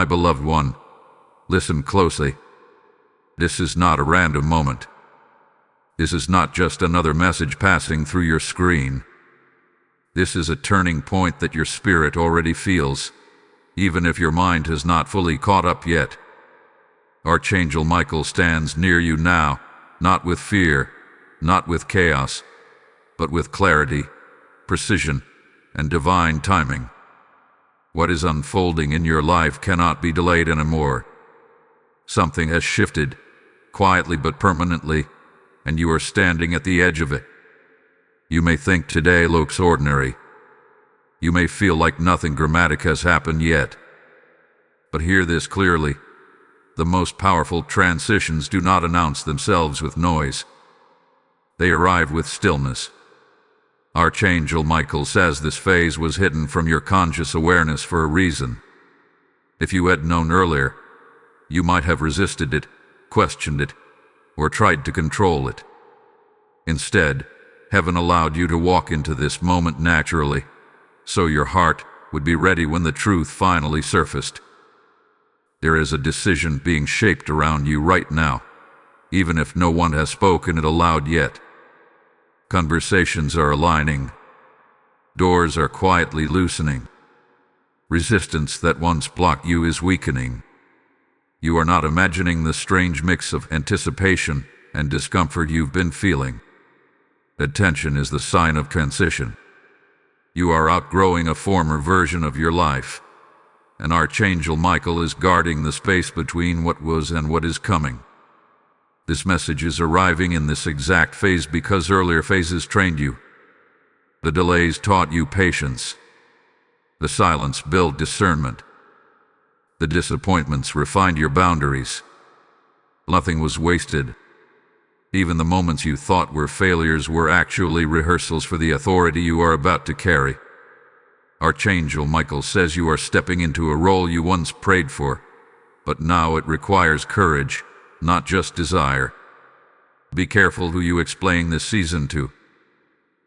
My beloved one, listen closely. This is not a random moment. This is not just another message passing through your screen. This is a turning point that your spirit already feels, even if your mind has not fully caught up yet. Archangel Michael stands near you now, not with fear, not with chaos, but with clarity, precision, and divine timing. What is unfolding in your life cannot be delayed anymore. Something has shifted, quietly but permanently, and you are standing at the edge of it. You may think today looks ordinary. You may feel like nothing dramatic has happened yet. But hear this clearly. The most powerful transitions do not announce themselves with noise. They arrive with stillness. Archangel Michael says this phase was hidden from your conscious awareness for a reason. If you had known earlier, you might have resisted it, questioned it, or tried to control it. Instead, heaven allowed you to walk into this moment naturally, so your heart would be ready when the truth finally surfaced. There is a decision being shaped around you right now, even if no one has spoken it aloud yet. Conversations are aligning. Doors are quietly loosening. Resistance that once blocked you is weakening. You are not imagining the strange mix of anticipation and discomfort you've been feeling. That tension is the sign of transition. You are outgrowing a former version of your life, and Archangel Michael is guarding the space between what was and what is coming. This message is arriving in this exact phase because earlier phases trained you. The delays taught you patience. The silence built discernment. The disappointments refined your boundaries. Nothing was wasted. Even the moments you thought were failures were actually rehearsals for the authority you are about to carry. Archangel Michael says you are stepping into a role you once prayed for, but now it requires courage, not just desire. Be careful who you explain this season to.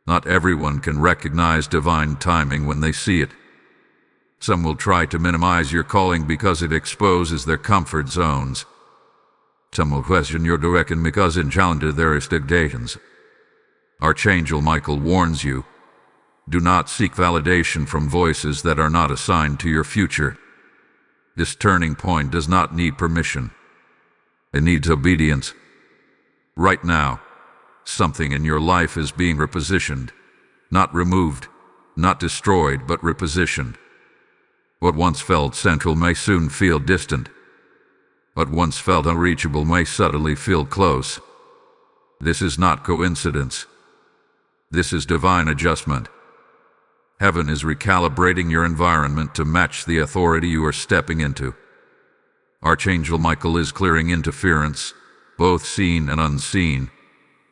Not everyone can recognize divine timing when they see it. Some will try to minimize your calling because it exposes their comfort zones. Some will question your direction because it challenges their expectations. Archangel Michael warns you, do not seek validation from voices that are not assigned to your future. This turning point does not need permission. It needs obedience. Right now, something in your life is being repositioned, not removed, not destroyed, but repositioned. What once felt central may soon feel distant. What once felt unreachable may suddenly feel close. This is not coincidence. This is divine adjustment. Heaven is recalibrating your environment to match the authority you are stepping into. Archangel Michael is clearing interference, both seen and unseen,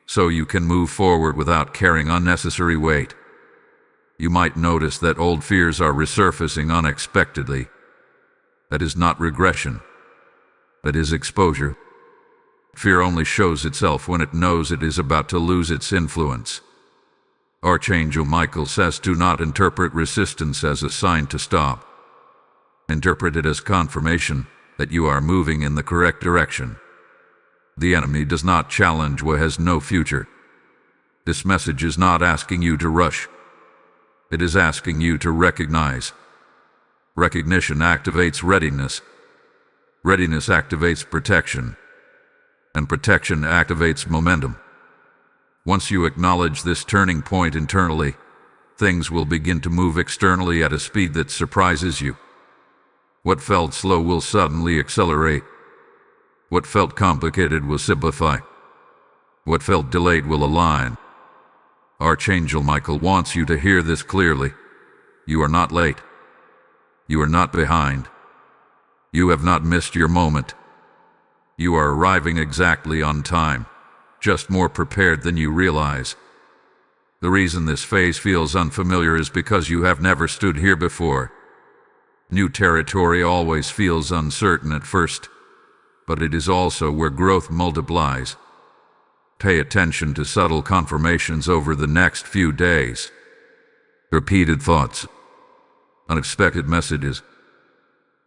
so you can move forward without carrying unnecessary weight. You might notice that old fears are resurfacing unexpectedly. That is not regression. That is exposure. Fear only shows itself when it knows it is about to lose its influence. Archangel Michael says do not interpret resistance as a sign to stop. Interpret it as confirmation that you are moving in the correct direction. The enemy does not challenge what has no future. This message is not asking you to rush. It is asking you to recognize. Recognition activates readiness. Readiness activates protection. And protection activates momentum. Once you acknowledge this turning point internally, things will begin to move externally at a speed that surprises you. What felt slow will suddenly accelerate. What felt complicated will simplify. What felt delayed will align. Archangel Michael wants you to hear this clearly. You are not late. You are not behind. You have not missed your moment. You are arriving exactly on time, just more prepared than you realize. The reason this phase feels unfamiliar is because you have never stood here before. New territory always feels uncertain at first, but it is also where growth multiplies. Pay attention to subtle confirmations over the next few days. Repeated thoughts, unexpected messages,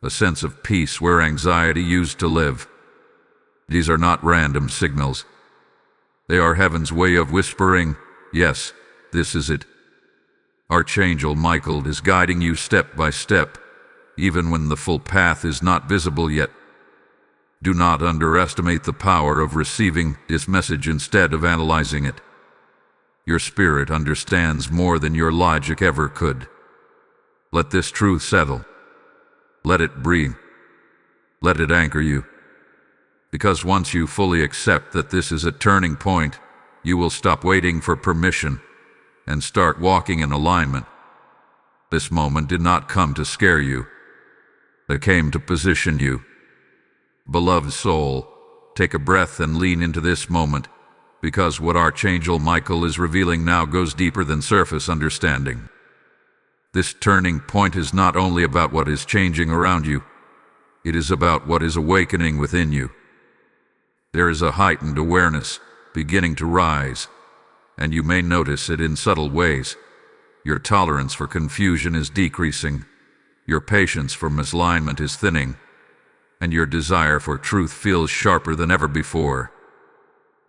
a sense of peace where anxiety used to live. These are not random signals. They are heaven's way of whispering, yes, this is it. Archangel Michael is guiding you step by step, even when the full path is not visible yet. Do not underestimate the power of receiving this message instead of analyzing it. Your spirit understands more than your logic ever could. Let this truth settle. Let it breathe. Let it anchor you. Because once you fully accept that this is a turning point, you will stop waiting for permission and start walking in alignment. This moment did not come to scare you. It came to position you. Beloved soul, take a breath and lean into this moment, because what Archangel Michael is revealing now goes deeper than surface understanding. This turning point is not only about what is changing around you, it is about what is awakening within you. There is a heightened awareness beginning to rise, and you may notice it in subtle ways. Your tolerance for confusion is decreasing, your patience for misalignment is thinning, and your desire for truth feels sharper than ever before.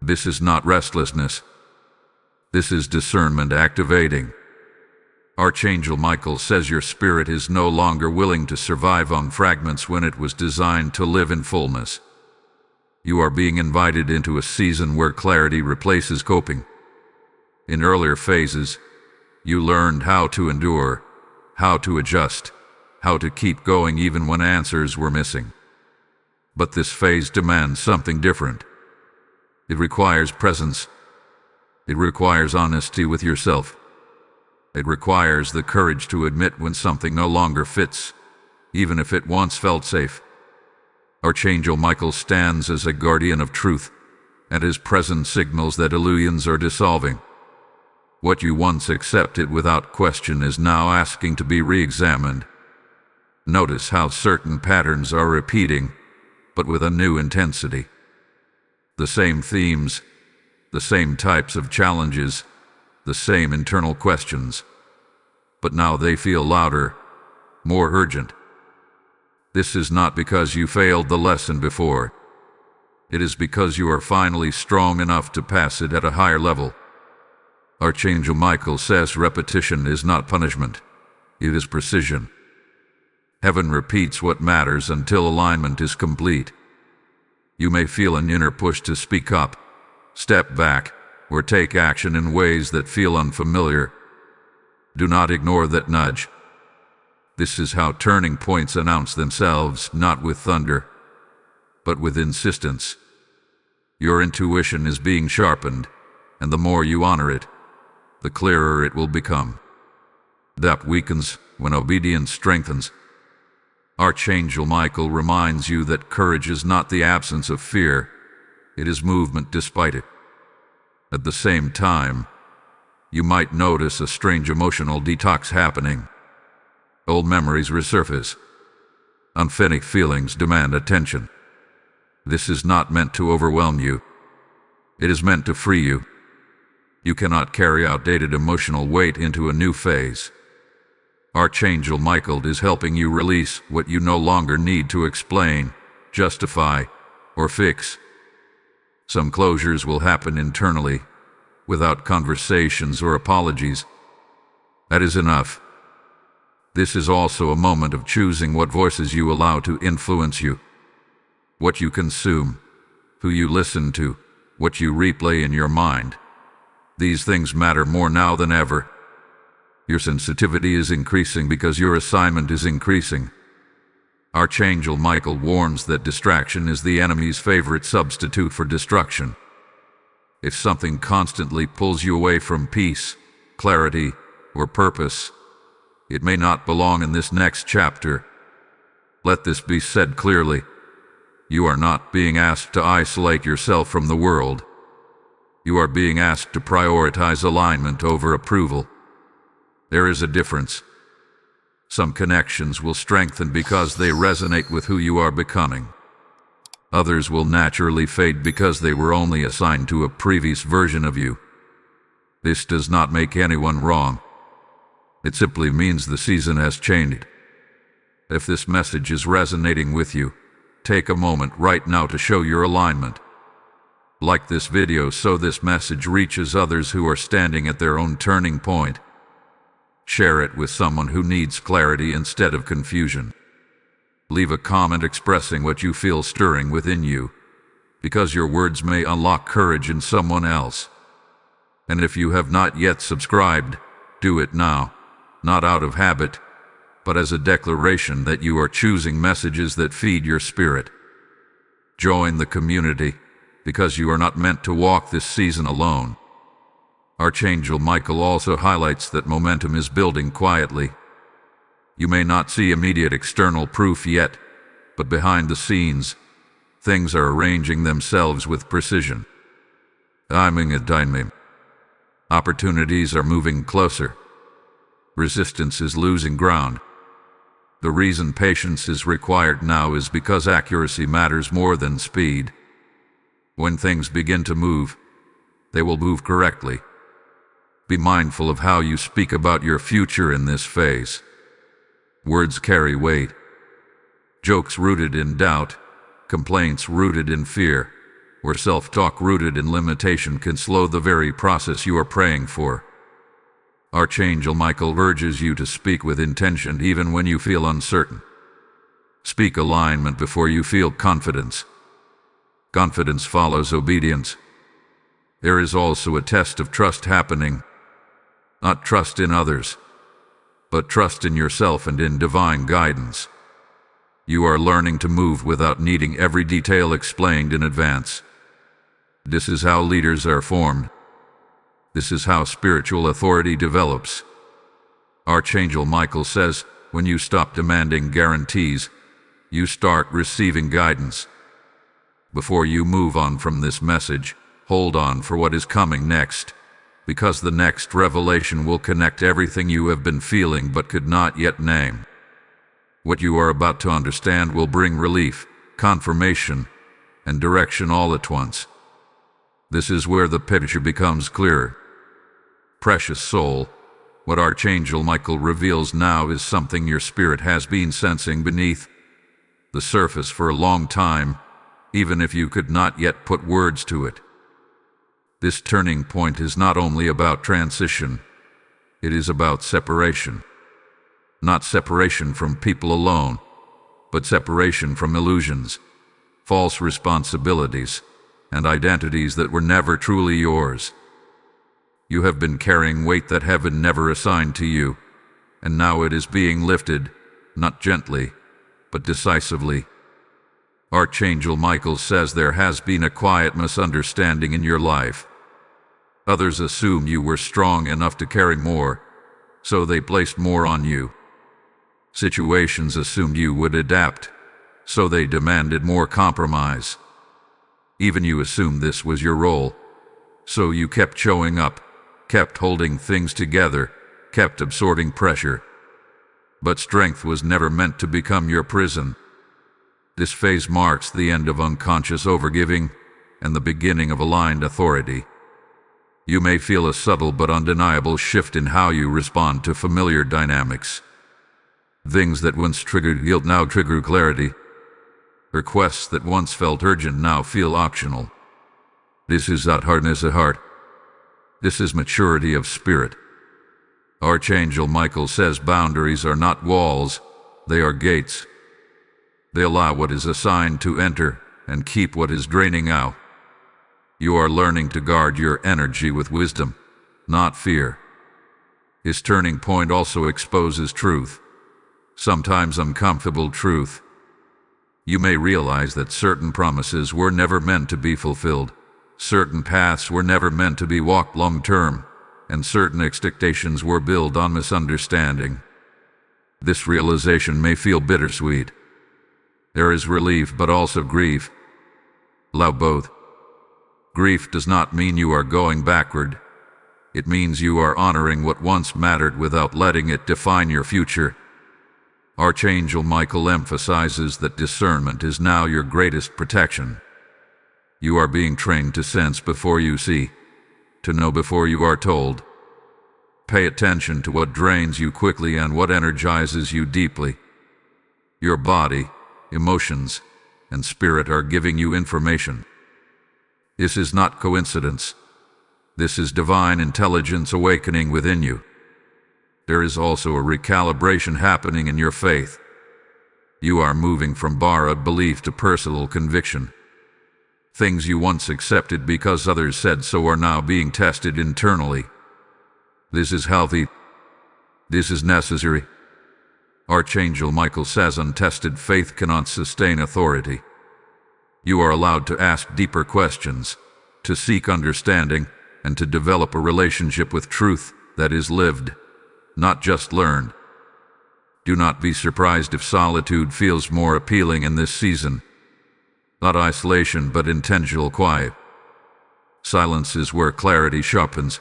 This is not restlessness. This is discernment activating. Archangel Michael says your spirit is no longer willing to survive on fragments when it was designed to live in fullness. You are being invited into a season where clarity replaces coping. In earlier phases, you learned how to endure, how to adjust, how to keep going even when answers were missing. But this phase demands something different. It requires presence. It requires honesty with yourself. It requires the courage to admit when something no longer fits, even if it once felt safe. Archangel Michael stands as a guardian of truth, and his presence signals that illusions are dissolving. What you once accepted without question is now asking to be re-examined. Notice how certain patterns are repeating, but with a new intensity. The same themes, the same types of challenges, the same internal questions, but now they feel louder, more urgent. This is not because you failed the lesson before. It is because you are finally strong enough to pass it at a higher level. Archangel Michael says repetition is not punishment, it is precision. Heaven repeats what matters until alignment is complete. You may feel an inner push to speak up, step back, or take action in ways that feel unfamiliar. Do not ignore that nudge. This is how turning points announce themselves, not with thunder, but with insistence. Your intuition is being sharpened, and the more you honor it, the clearer it will become. Doubt weakens when obedience strengthens. Archangel Michael reminds you that courage is not the absence of fear, it is movement despite it. At the same time, you might notice a strange emotional detox happening. Old memories resurface. Unfinished feelings demand attention. This is not meant to overwhelm you. It is meant to free you. You cannot carry outdated emotional weight into a new phase. Archangel Michael is helping you release what you no longer need to explain, justify, or fix. Some closures will happen internally, without conversations or apologies. That is enough. This is also a moment of choosing what voices you allow to influence you. What you consume, who you listen to, what you replay in your mind. These things matter more now than ever. Your sensitivity is increasing because your assignment is increasing. Archangel Michael warns that distraction is the enemy's favorite substitute for destruction. If something constantly pulls you away from peace, clarity, or purpose, it may not belong in this next chapter. Let this be said clearly. You are not being asked to isolate yourself from the world. You are being asked to prioritize alignment over approval. There is a difference. Some connections will strengthen because they resonate with who you are becoming. Others will naturally fade because they were only assigned to a previous version of you. This does not make anyone wrong. It simply means the season has changed. If this message is resonating with you, take a moment right now to show your alignment. Like this video so this message reaches others who are standing at their own turning point. Share it with someone who needs clarity instead of confusion. Leave a comment expressing what you feel stirring within you, because your words may unlock courage in someone else. And if you have not yet subscribed, do it now, not out of habit, but as a declaration that you are choosing messages that feed your spirit. Join the community, because you are not meant to walk this season alone. Archangel Michael also highlights that momentum is building quietly. You may not see immediate external proof yet, but behind the scenes, things are arranging themselves with precision. Timing and dynamic. Opportunities are moving closer. Resistance is losing ground. The reason patience is required now is because accuracy matters more than speed. When things begin to move, they will move correctly. Be mindful of how you speak about your future in this phase. Words carry weight. Jokes rooted in doubt, complaints rooted in fear, or self-talk rooted in limitation can slow the very process you are praying for. Archangel Michael urges you to speak with intention even when you feel uncertain. Speak alignment before you feel confidence. Confidence follows obedience. There is also a test of trust happening. Not trust in others, but trust in yourself and in divine guidance. You are learning to move without needing every detail explained in advance. This is how leaders are formed. This is how spiritual authority develops. Archangel Michael says, when you stop demanding guarantees, you start receiving guidance. Before you move on from this message, hold on for what is coming next, because the next revelation will connect everything you have been feeling but could not yet name. What you are about to understand will bring relief, confirmation, and direction all at once. This is where the picture becomes clearer. Precious soul, what Archangel Michael reveals now is something your spirit has been sensing beneath the surface for a long time, even if you could not yet put words to it. This turning point is not only about transition, it is about separation. Not separation from people alone, but separation from illusions, false responsibilities, and identities that were never truly yours. You have been carrying weight that heaven never assigned to you, and now it is being lifted, not gently, but decisively. Archangel Michael says there has been a quiet misunderstanding in your life. Others assumed you were strong enough to carry more, so they placed more on you. Situations assumed you would adapt, so they demanded more compromise. Even you assumed this was your role, so you kept showing up, kept holding things together, kept absorbing pressure. But strength was never meant to become your prison. This phase marks the end of unconscious overgiving and the beginning of aligned authority. You may feel a subtle but undeniable shift in how you respond to familiar dynamics. Things that once triggered guilt now trigger clarity. Requests that once felt urgent now feel optional. This is not hardness of heart. This is maturity of spirit. Archangel Michael says boundaries are not walls, they are gates. They allow what is assigned to enter and keep what is draining out. You are learning to guard your energy with wisdom, not fear. His turning point also exposes truth, sometimes uncomfortable truth. You may realize that certain promises were never meant to be fulfilled, certain paths were never meant to be walked long-term, and certain expectations were built on misunderstanding. This realization may feel bittersweet. There is relief but also grief. Allow both. Grief does not mean you are going backward. It means you are honoring what once mattered without letting it define your future. Archangel Michael emphasizes that discernment is now your greatest protection. You are being trained to sense before you see, to know before you are told. Pay attention to what drains you quickly and what energizes you deeply. Your body, emotions, and spirit are giving you information. This is not coincidence. This is divine intelligence awakening within you. There is also a recalibration happening in your faith. You are moving from borrowed belief to personal conviction. Things you once accepted because others said so are now being tested internally. This is healthy. This is necessary. Archangel Michael says untested faith cannot sustain authority. You are allowed to ask deeper questions, to seek understanding, and to develop a relationship with truth that is lived, not just learned. Do not be surprised if solitude feels more appealing in this season. Not isolation, but intentional quiet. Silence is where clarity sharpens.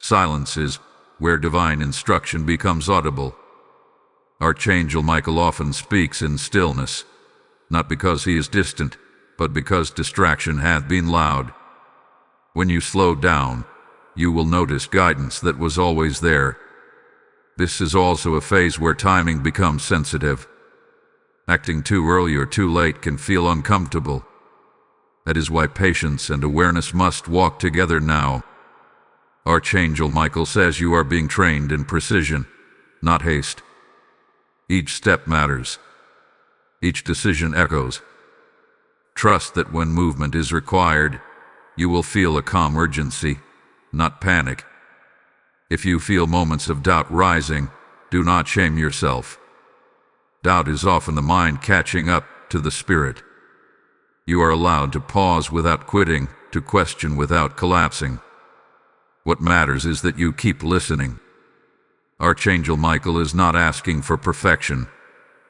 Silence is where divine instruction becomes audible. Archangel Michael often speaks in stillness, not because he is distant, but because distraction hath been loud. When you slow down, you will notice guidance that was always there. This is also a phase where timing becomes sensitive. Acting too early or too late can feel uncomfortable. That is why patience and awareness must walk together now. Archangel Michael says you are being trained in precision, not haste. Each step matters. Each decision echoes. Trust that when movement is required, you will feel a calm urgency, not panic. If you feel moments of doubt rising, do not shame yourself. Doubt is often the mind catching up to the spirit. You are allowed to pause without quitting, to question without collapsing. What matters is that you keep listening. Archangel Michael is not asking for perfection.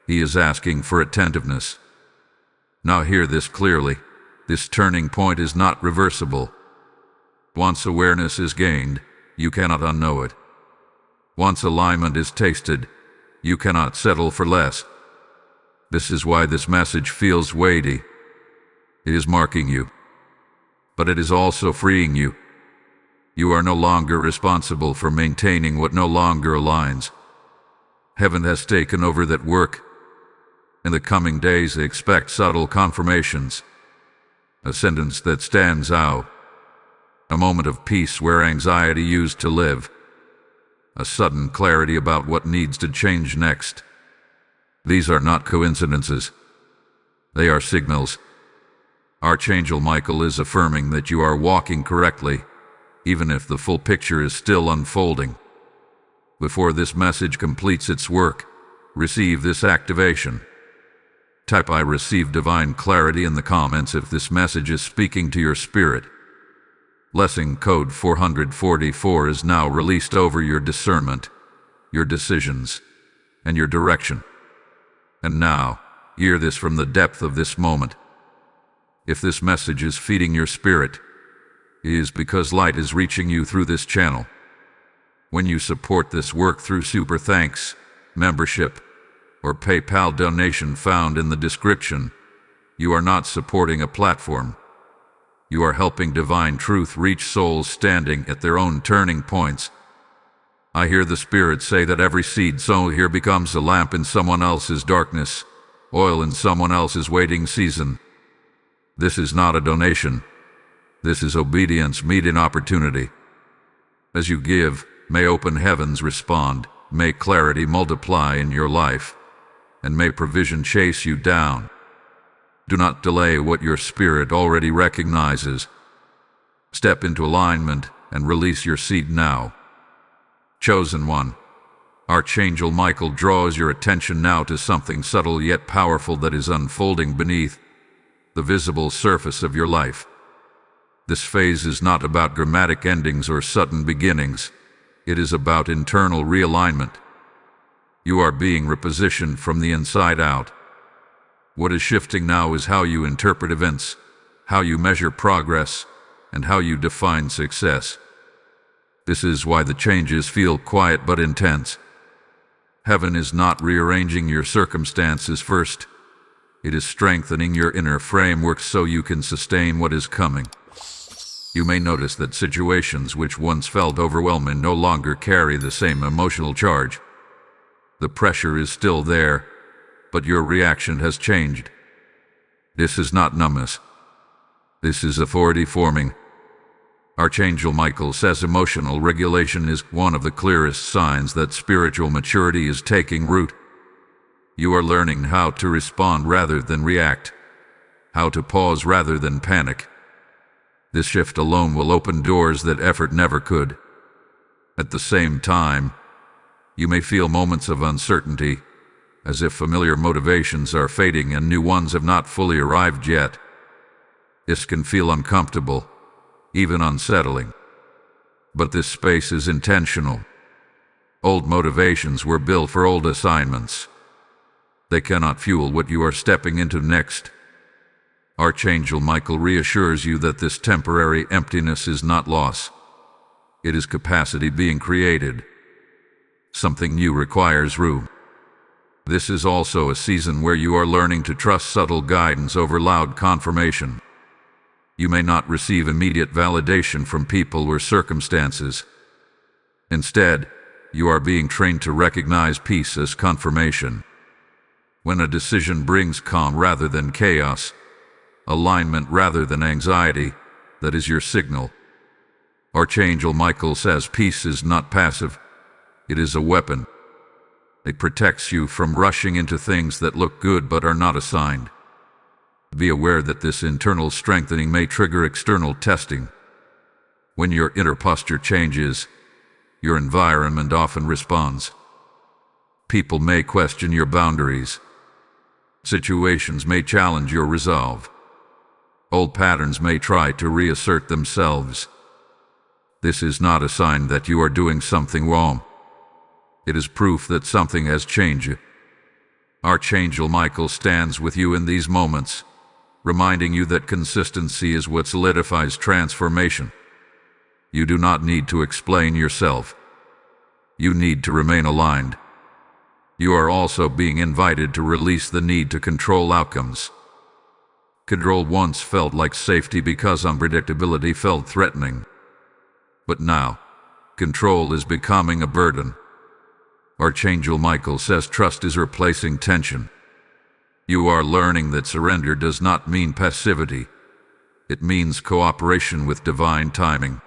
He is asking for attentiveness. Now hear this clearly. This turning point is not reversible. Once awareness is gained, you cannot unknow it. Once alignment is tasted, you cannot settle for less. This is why this message feels weighty. It is marking you, but it is also freeing you. You are no longer responsible for maintaining what no longer aligns. Heaven has taken over that work. In the coming days, expect subtle confirmations. A sentence that stands out. A moment of peace where anxiety used to live. A sudden clarity about what needs to change next. These are not coincidences. They are signals. Archangel Michael is affirming that you are walking correctly, even if the full picture is still unfolding. Before this message completes its work, receive this activation. Type "I receive divine clarity" in the comments if this message is speaking to your spirit. Lesson code 444 is now released over your discernment, your decisions, and your direction. And now, hear this from the depth of this moment. If this message is feeding your spirit, it is because light is reaching you through this channel. When you support this work through super thanks, membership, or PayPal donation found in the description, you are not supporting a platform. You are helping divine truth reach souls standing at their own turning points. I hear the Spirit say that every seed sown here becomes a lamp in someone else's darkness, oil in someone else's waiting season. This is not a donation. This is obedience meet in opportunity. As you give, may open heavens respond, may clarity multiply in your life, and may provision chase you down. Do not delay what your spirit already recognizes. Step into alignment and release your seed now. Chosen one, Archangel Michael draws your attention now to something subtle yet powerful that is unfolding beneath the visible surface of your life. This phase is not about dramatic endings or sudden beginnings. It is about internal realignment. You are being repositioned from the inside out. What is shifting now is how you interpret events, how you measure progress, and how you define success. This is why the changes feel quiet but intense. Heaven is not rearranging your circumstances first. It is strengthening your inner framework so you can sustain what is coming. You may notice that situations which once felt overwhelming no longer carry the same emotional charge. The pressure is still there, but your reaction has changed. This is not numbness. This is authority forming. Archangel Michael says emotional regulation is one of the clearest signs that spiritual maturity is taking root. You are learning how to respond rather than react, how to pause rather than panic. This shift alone will open doors that effort never could. At the same time, you may feel moments of uncertainty, as if familiar motivations are fading and new ones have not fully arrived yet. This can feel uncomfortable, even unsettling. But this space is intentional. Old motivations were built for old assignments. They cannot fuel what you are stepping into next. Archangel Michael reassures you that this temporary emptiness is not loss. It is capacity being created. Something new requires room. This is also a season where you are learning to trust subtle guidance over loud confirmation. You may not receive immediate validation from people or circumstances. Instead, you are being trained to recognize peace as confirmation. When a decision brings calm rather than chaos, alignment rather than anxiety, that is your signal. Archangel Michael says peace is not passive. It is a weapon. It protects you from rushing into things that look good but are not assigned. Be aware that this internal strengthening may trigger external testing. When your inner posture changes, your environment often responds. People may question your boundaries. Situations may challenge your resolve. Old patterns may try to reassert themselves. This is not a sign that you are doing something wrong. It is proof that something has changed. Archangel Michael stands with you in these moments, reminding you that consistency is what solidifies transformation. You do not need to explain yourself. You need to remain aligned. You are also being invited to release the need to control outcomes. Control once felt like safety because unpredictability felt threatening. But now, control is becoming a burden. Archangel Michael says trust is replacing tension. You are learning that surrender does not mean passivity. It means cooperation with divine timing.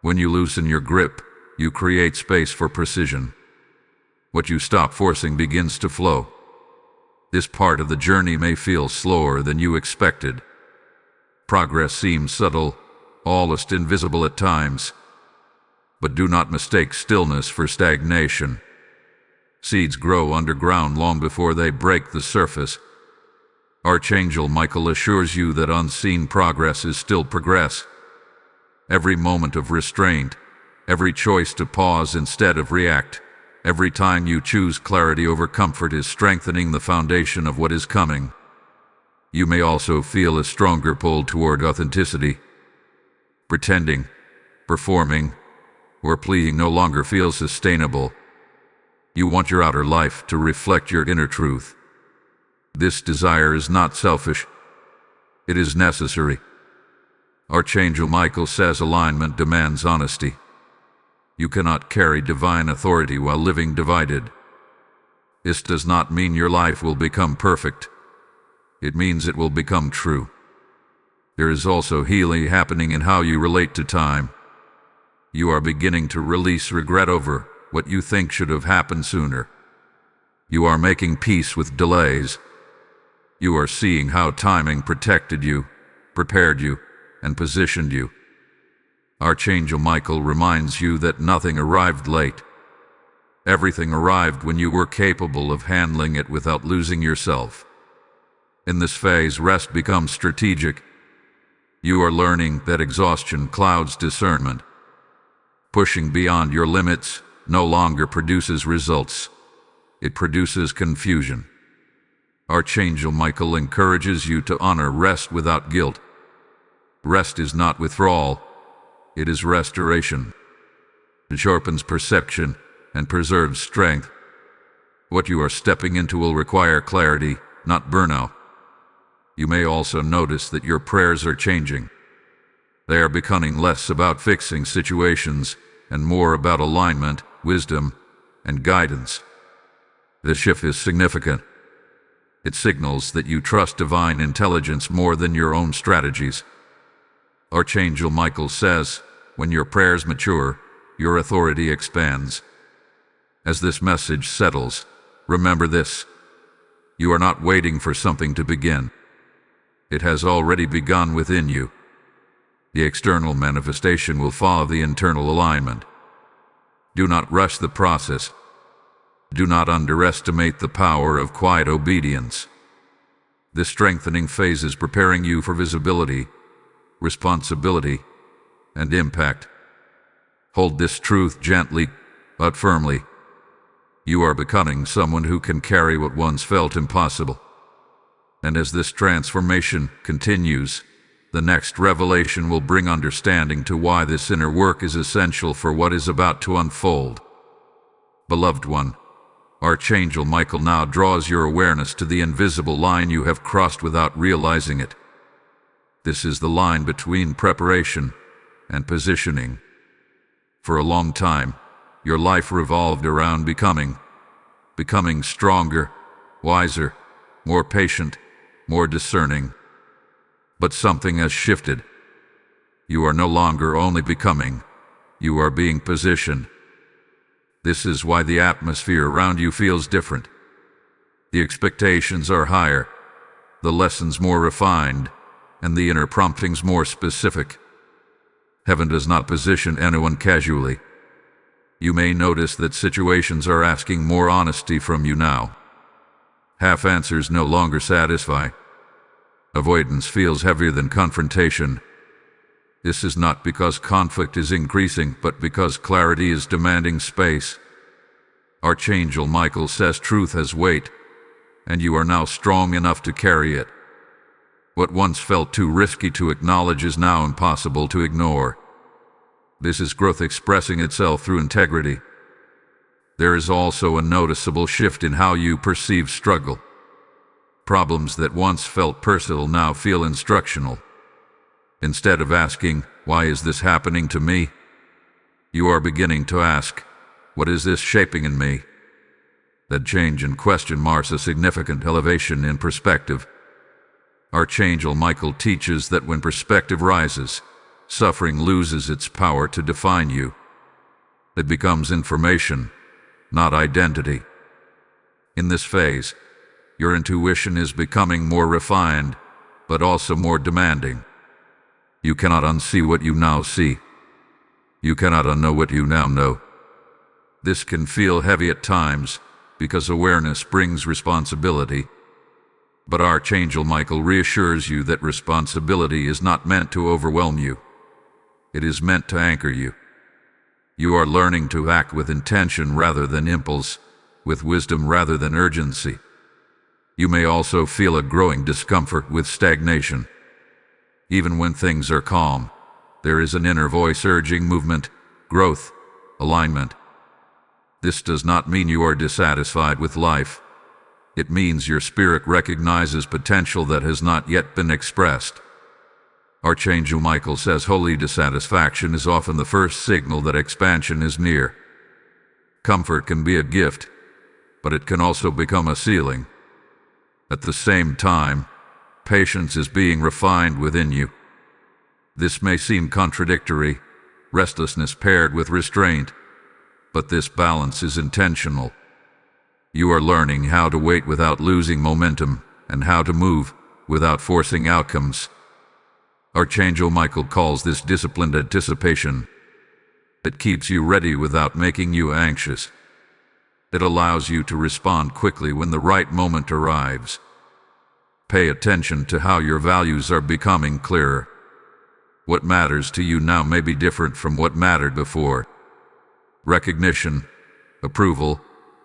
When you loosen your grip, you create space for precision. What you stop forcing begins to flow. This part of the journey may feel slower than you expected. Progress seems subtle, almost invisible at times. But do not mistake stillness for stagnation. Seeds grow underground long before they break the surface. Archangel Michael assures you that unseen progress is still progress. Every moment of restraint, every choice to pause instead of react, every time you choose clarity over comfort is strengthening the foundation of what is coming. You may also feel a stronger pull toward authenticity. Pretending, performing, or pleading no longer feels sustainable. You want your outer life to reflect your inner truth. This desire is not selfish. It is necessary. Archangel Michael says alignment demands honesty. You cannot carry divine authority while living divided. This does not mean your life will become perfect. It means it will become true. There is also healing happening in how you relate to time. You are beginning to release regret over what you think should have happened sooner. You are making peace with delays. You are seeing how timing protected you, prepared you, and positioned you. Archangel Michael reminds you that nothing arrived late. Everything arrived when you were capable of handling it without losing yourself. In this phase, rest becomes strategic. You are learning that exhaustion clouds discernment. Pushing beyond your limits no longer produces results. It produces confusion. Archangel Michael encourages you to honor rest without guilt. Rest is not withdrawal. It is restoration. It sharpens perception and preserves strength. What you are stepping into will require clarity, not burnout. You may also notice that your prayers are changing. They are becoming less about fixing situations and more about alignment, wisdom, and guidance. This shift is significant. It signals that you trust divine intelligence more than your own strategies. Archangel Michael says, when your prayers mature, your authority expands. As this message settles, remember this: you are not waiting for something to begin. It has already begun within you. The external manifestation will follow the internal alignment. Do not rush the process. Do not underestimate the power of quiet obedience. This strengthening phase is preparing you for visibility, responsibility, and impact. Hold this truth gently but firmly. You are becoming someone who can carry what once felt impossible. And as this transformation continues, the next revelation will bring understanding to why this inner work is essential for what is about to unfold. Beloved one, Archangel Michael now draws your awareness to the invisible line you have crossed without realizing it. This is the line between preparation and positioning. For a long time, your life revolved around becoming stronger, wiser, more patient, more discerning. But something has shifted. You are no longer only becoming, you are being positioned. This is why the atmosphere around you feels different. The expectations are higher, the lessons more refined, and the inner promptings more specific. Heaven does not position anyone casually. You may notice that situations are asking more honesty from you now. Half answers no longer satisfy. Avoidance feels heavier than confrontation. This is not because conflict is increasing, but because clarity is demanding space. Archangel Michael says truth has weight, and you are now strong enough to carry it. What once felt too risky to acknowledge is now impossible to ignore. This is growth expressing itself through integrity. There is also a noticeable shift in how you perceive struggle. Problems that once felt personal now feel instructional. Instead of asking, "Why is this happening to me?" you are beginning to ask, "What is this shaping in me?" That change in question marks a significant elevation in perspective. Archangel Michael teaches that when perspective rises, suffering loses its power to define you. It becomes information, not identity. In this phase, your intuition is becoming more refined, but also more demanding. You cannot unsee what you now see. You cannot unknow what you now know. This can feel heavy at times, because awareness brings responsibility. But Archangel Michael reassures you that responsibility is not meant to overwhelm you. It is meant to anchor you. You are learning to act with intention rather than impulse, with wisdom rather than urgency. You may also feel a growing discomfort with stagnation. Even when things are calm, there is an inner voice urging movement, growth, alignment. This does not mean you are dissatisfied with life. It means your spirit recognizes potential that has not yet been expressed. Archangel Michael says holy dissatisfaction is often the first signal that expansion is near. Comfort can be a gift, but it can also become a ceiling. At the same time, patience is being refined within you. This may seem contradictory, restlessness paired with restraint, but this balance is intentional. You are learning how to wait without losing momentum, and how to move without forcing outcomes. Archangel Michael calls this disciplined anticipation. It keeps you ready without making you anxious. It allows you to respond quickly when the right moment arrives. Pay attention to how your values are becoming clearer. What matters to you now may be different from what mattered before. Recognition, approval,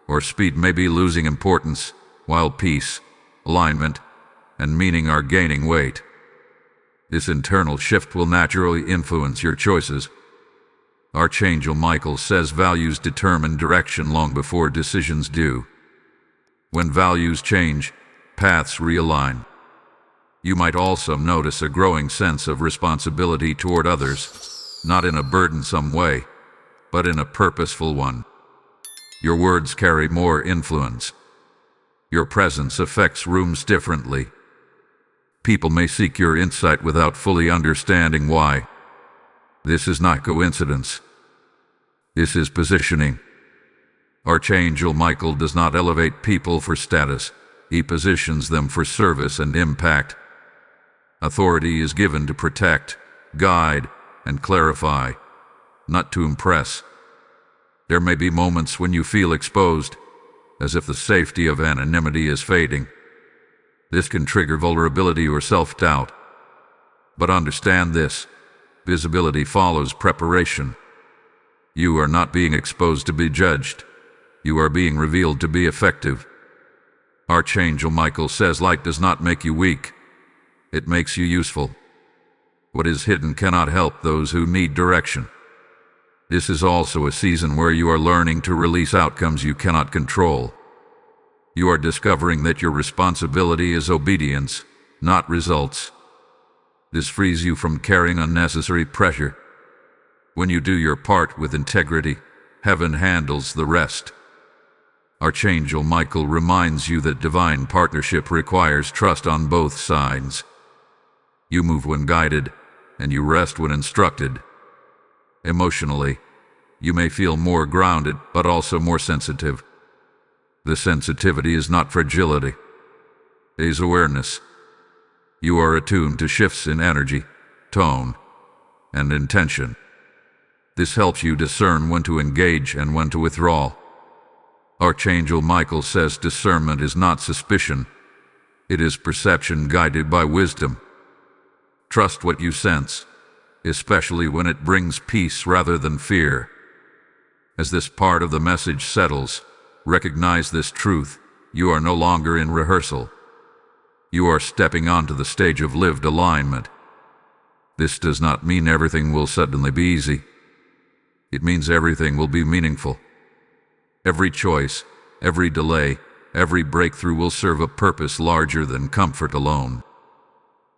or speed may be losing importance, while peace, alignment, and meaning are gaining weight. This internal shift will naturally influence your choices. Archangel Michael says values determine direction long before decisions do. When values change, paths realign. You might also notice a growing sense of responsibility toward others, not in a burdensome way, but in a purposeful one. Your words carry more influence. Your presence affects rooms differently. People may seek your insight without fully understanding why. This is not coincidence. This is positioning. Archangel Michael does not elevate people for status. He positions them for service and impact. Authority is given to protect, guide, and clarify, not to impress. There may be moments when you feel exposed, as if the safety of anonymity is fading. This can trigger vulnerability or self-doubt. But understand this: visibility follows preparation. You are not being exposed to be judged. You are being revealed to be effective. Archangel Michael says light does not make you weak. It makes you useful. What is hidden cannot help those who need direction. This is also a season where you are learning to release outcomes you cannot control. You are discovering that your responsibility is obedience, not results. This frees you from carrying unnecessary pressure. When you do your part with integrity, heaven handles the rest. Archangel Michael reminds you that divine partnership requires trust on both sides. You move when guided, and you rest when instructed. Emotionally, you may feel more grounded, but also more sensitive. The sensitivity is not fragility. It is awareness. You are attuned to shifts in energy, tone, and intention. This helps you discern when to engage and when to withdraw. Archangel Michael says discernment is not suspicion. It is perception guided by wisdom. Trust what you sense, especially when it brings peace rather than fear. As this part of the message settles, recognize this truth: you are no longer in rehearsal. You are stepping onto the stage of lived alignment. This does not mean everything will suddenly be easy. It means everything will be meaningful. Every choice, every delay, every breakthrough will serve a purpose larger than comfort alone.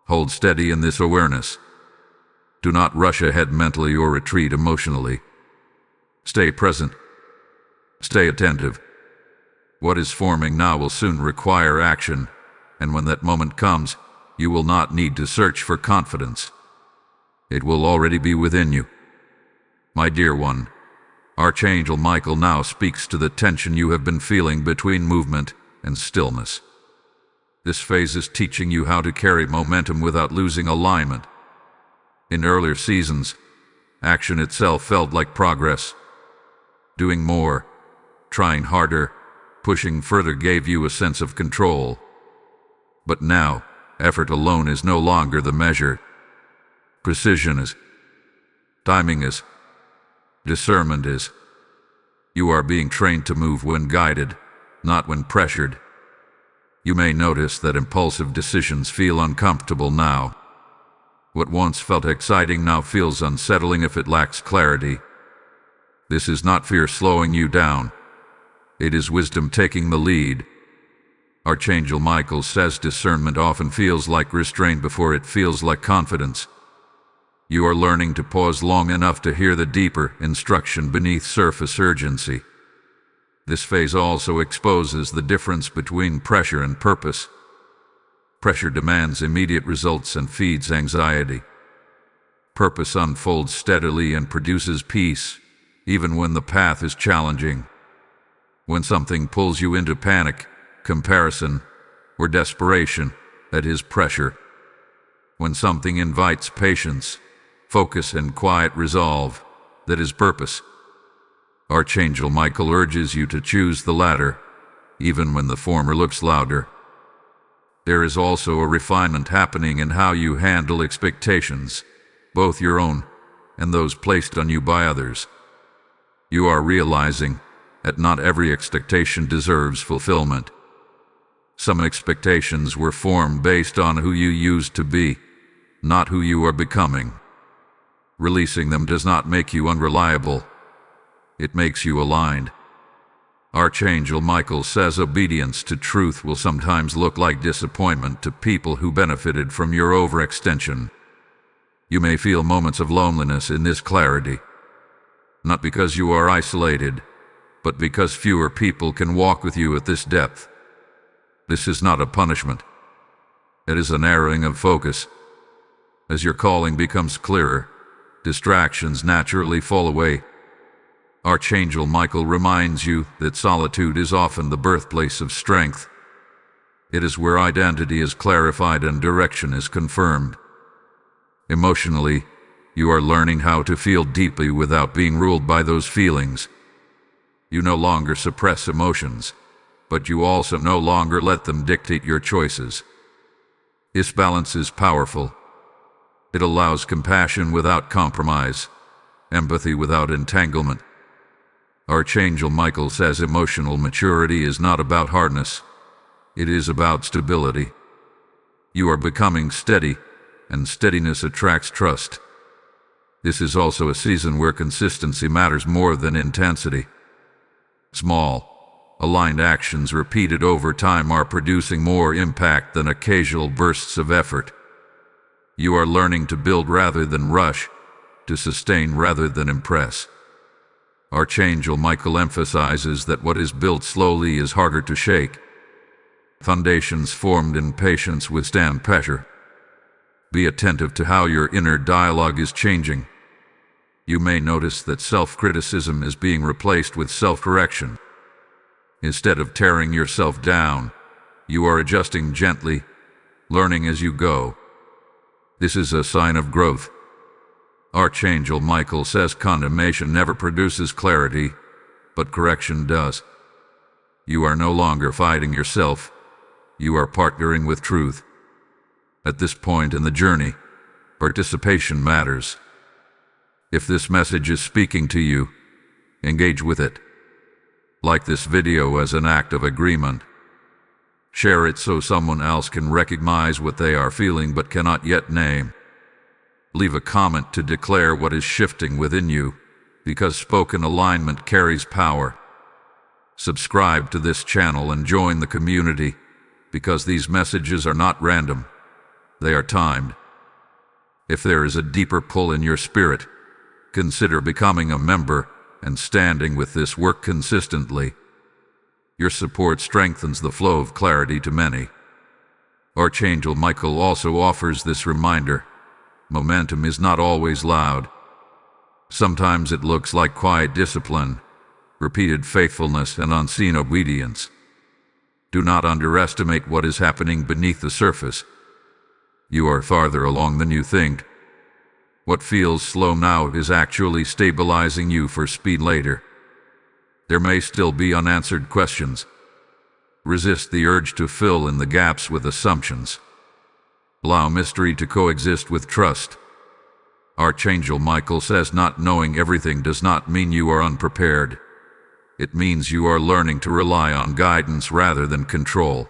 Hold steady in this awareness. Do not rush ahead mentally or retreat emotionally. Stay present. Stay attentive. What is forming now will soon require action, and when that moment comes, you will not need to search for confidence. It will already be within you. My dear one, Archangel Michael now speaks to the tension you have been feeling between movement and stillness. This phase is teaching you how to carry momentum without losing alignment. In earlier seasons, action itself felt like progress. Doing more, trying harder, pushing further gave you a sense of control. But now, effort alone is no longer the measure. Precision is. Timing is. Discernment is. You are being trained to move when guided, not when pressured. You may notice that impulsive decisions feel uncomfortable now. What once felt exciting now feels unsettling if it lacks clarity. This is not fear slowing you down. It is wisdom taking the lead. Archangel Michael says discernment often feels like restraint before it feels like confidence. You are learning to pause long enough to hear the deeper instruction beneath surface urgency. This phase also exposes the difference between pressure and purpose. Pressure demands immediate results and feeds anxiety. Purpose unfolds steadily and produces peace, even when the path is challenging. When something pulls you into panic, comparison, or desperation, that is pressure. When something invites patience, focus, and quiet resolve, that is purpose. Archangel Michael urges you to choose the latter, even when the former looks louder. There is also a refinement happening in how you handle expectations, both your own and those placed on you by others. You are realizing that not every expectation deserves fulfillment. Some expectations were formed based on who you used to be, not who you are becoming. Releasing them does not make you unreliable. It makes you aligned. Archangel Michael says obedience to truth will sometimes look like disappointment to people who benefited from your overextension. You may feel moments of loneliness in this clarity, not because you are isolated, but because fewer people can walk with you at this depth. This is not a punishment. It is a narrowing of focus. As your calling becomes clearer, distractions naturally fall away. Archangel Michael reminds you that solitude is often the birthplace of strength. It is where identity is clarified and direction is confirmed. Emotionally, you are learning how to feel deeply without being ruled by those feelings. You no longer suppress emotions, but you also no longer let them dictate your choices. This balance is powerful. It allows compassion without compromise, empathy without entanglement. Archangel Michael says emotional maturity is not about hardness. It is about stability. You are becoming steady, and steadiness attracts trust. This is also a season where consistency matters more than intensity. Small, aligned actions repeated over time are producing more impact than occasional bursts of effort. You are learning to build rather than rush, to sustain rather than impress. Archangel Michael emphasizes that what is built slowly is harder to shake. Foundations formed in patience withstand pressure. Be attentive to how your inner dialogue is changing. You may notice that self-criticism is being replaced with self-correction. Instead of tearing yourself down, you are adjusting gently, learning as you go. This is a sign of growth. Archangel Michael says condemnation never produces clarity, but correction does. You are no longer fighting yourself. You are partnering with truth. At this point in the journey, participation matters. If this message is speaking to you, engage with it. Like this video as an act of agreement. Share it so someone else can recognize what they are feeling but cannot yet name. Leave a comment to declare what is shifting within you, because spoken alignment carries power. Subscribe to this channel and join the community, because these messages are not random. They are timed. If there is a deeper pull in your spirit, consider becoming a member and standing with this work consistently. Your support strengthens the flow of clarity to many. Archangel Michael also offers this reminder: momentum is not always loud. Sometimes it looks like quiet discipline, repeated faithfulness, and unseen obedience. Do not underestimate what is happening beneath the surface. You are farther along than you think. What feels slow now is actually stabilizing you for speed later. There may still be unanswered questions. Resist the urge to fill in the gaps with assumptions. Allow mystery to coexist with trust. Archangel Michael says not knowing everything does not mean you are unprepared. It means you are learning to rely on guidance rather than control.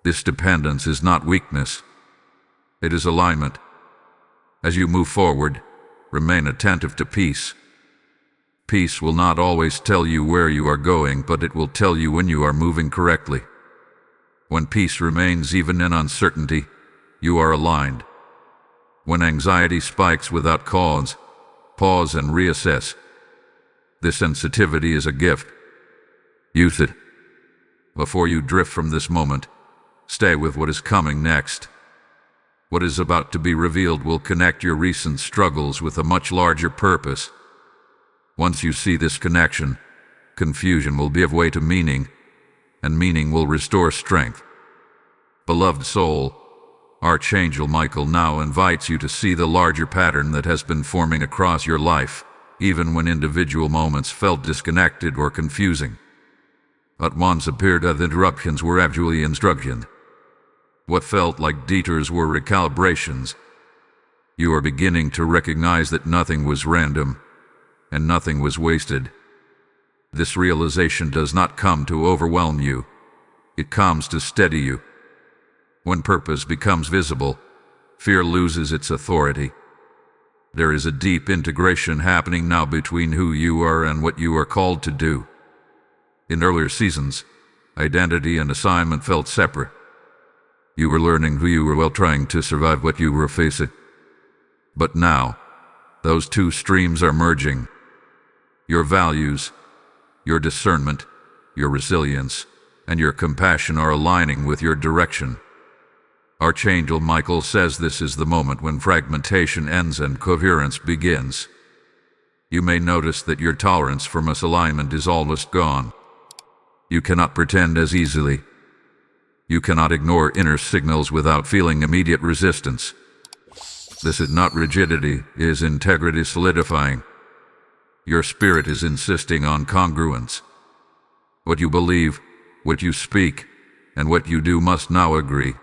This dependence is not weakness. It is alignment. As you move forward, remain attentive to peace. Peace will not always tell you where you are going, but it will tell you when you are moving correctly. When peace remains even in uncertainty, you are aligned. When anxiety spikes without cause, pause and reassess. This sensitivity is a gift. Use it. Before you drift from this moment, stay with what is coming next. What is about to be revealed will connect your recent struggles with a much larger purpose. Once you see this connection, confusion will give way to meaning, and meaning will restore strength. Beloved soul, Archangel Michael now invites you to see the larger pattern that has been forming across your life, even when individual moments felt disconnected or confusing. What once appeared as interruptions were actually instructions. What felt like detours were recalibrations. You are beginning to recognize that nothing was random, and nothing was wasted. This realization does not come to overwhelm you. It comes to steady you. When purpose becomes visible, fear loses its authority. There is a deep integration happening now between who you are and what you are called to do. In earlier seasons, identity and assignment felt separate. You were learning who you were while trying to survive what you were facing. But now, those two streams are merging. Your values, your discernment, your resilience, and your compassion are aligning with your direction. Archangel Michael says this is the moment when fragmentation ends and coherence begins. You may notice that your tolerance for misalignment is almost gone. You cannot pretend as easily. You cannot ignore inner signals without feeling immediate resistance. This is not rigidity, it is integrity solidifying. Your spirit is insisting on congruence. What you believe, what you speak, and what you do must now agree.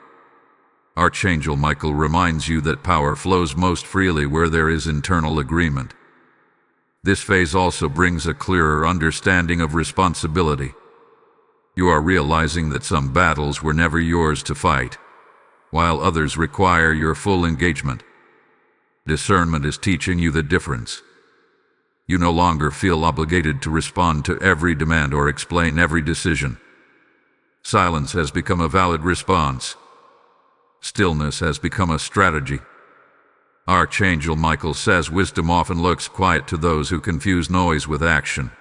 Archangel Michael reminds you that power flows most freely where there is internal agreement. This phase also brings a clearer understanding of responsibility. You are realizing that some battles were never yours to fight, while others require your full engagement. Discernment is teaching you the difference. You no longer feel obligated to respond to every demand or explain every decision. Silence has become a valid response. Stillness has become a strategy. Archangel Michael says wisdom often looks quiet to those who confuse noise with action.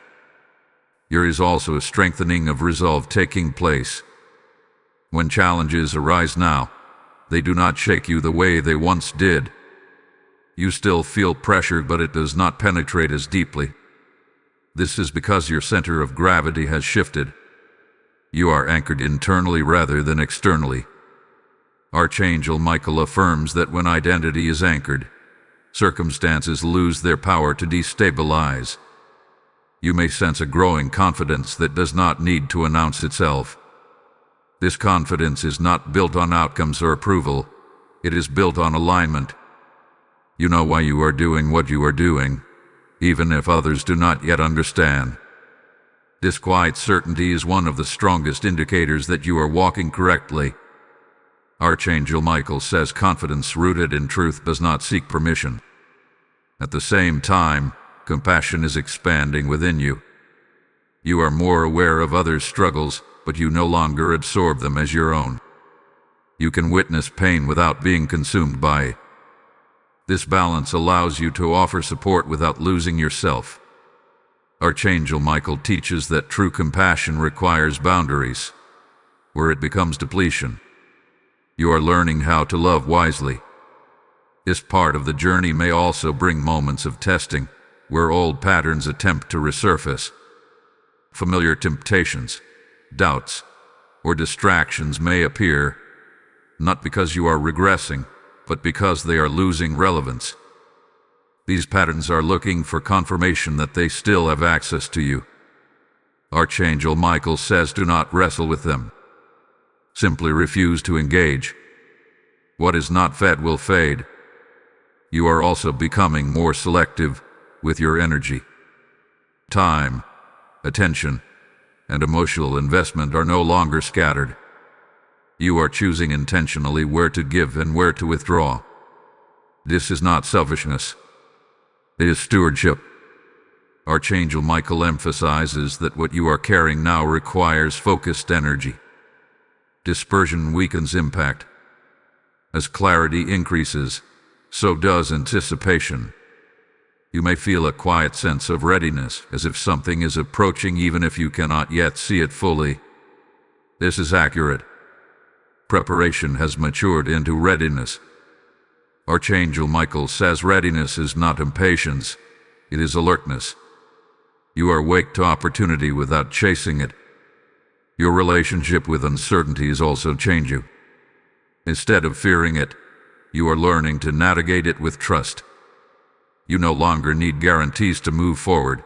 There is also a strengthening of resolve taking place. When challenges arise now, they do not shake you the way they once did. You still feel pressure, but it does not penetrate as deeply. This is because your center of gravity has shifted. You are anchored internally rather than externally. Archangel Michael affirms that when identity is anchored, circumstances lose their power to destabilize. You may sense a growing confidence that does not need to announce itself. This confidence is not built on outcomes or approval. It is built on alignment. You know why you are doing what you are doing, even if others do not yet understand. This quiet certainty is one of the strongest indicators that you are walking correctly. Archangel Michael says confidence rooted in truth does not seek permission. At the same time, compassion is expanding within you. You are more aware of others' struggles, but you no longer absorb them as your own. You can witness pain without being consumed by it. This balance allows you to offer support without losing yourself. Archangel Michael teaches that true compassion requires boundaries, where it becomes depletion. You are learning how to love wisely. This part of the journey may also bring moments of testing, where old patterns attempt to resurface. Familiar temptations, doubts, or distractions may appear, not because you are regressing, but because they are losing relevance. These patterns are looking for confirmation that they still have access to you. Archangel Michael says do not wrestle with them. Simply refuse to engage. What is not fed will fade. You are also becoming more selective with your energy. Time, attention, and emotional investment are no longer scattered. You are choosing intentionally where to give and where to withdraw. This is not selfishness. It is stewardship. Archangel Michael emphasizes that what you are carrying now requires focused energy. Dispersion weakens impact. As clarity increases, so does anticipation. You may feel a quiet sense of readiness, as if something is approaching even if you cannot yet see it fully. This is accurate. Preparation has matured into readiness. Archangel Michael says readiness is not impatience, it is alertness. You are awake to opportunity without chasing it. Your relationship with uncertainty is also changing. Instead of fearing it, you are learning to navigate it with trust. You no longer need guarantees to move forward.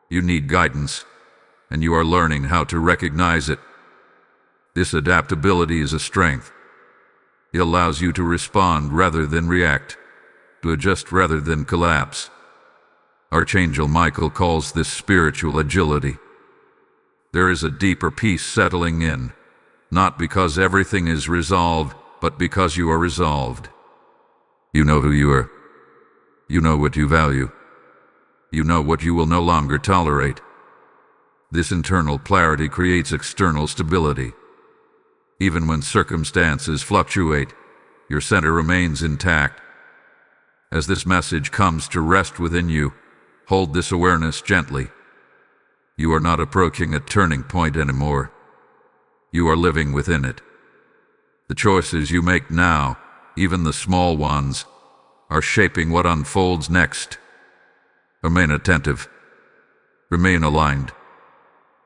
You need guidance, and you are learning how to recognize it. This adaptability is a strength. It allows you to respond rather than react, to adjust rather than collapse. Archangel Michael calls this spiritual agility. There is a deeper peace settling in, not because everything is resolved, but because you are resolved. You know who you are. You know what you value. You know what you will no longer tolerate. This internal clarity creates external stability. Even when circumstances fluctuate, your center remains intact. As this message comes to rest within you, hold this awareness gently. You are not approaching a turning point anymore. You are living within it. The choices you make now, even the small ones, are shaping what unfolds next. Remain attentive. Remain aligned.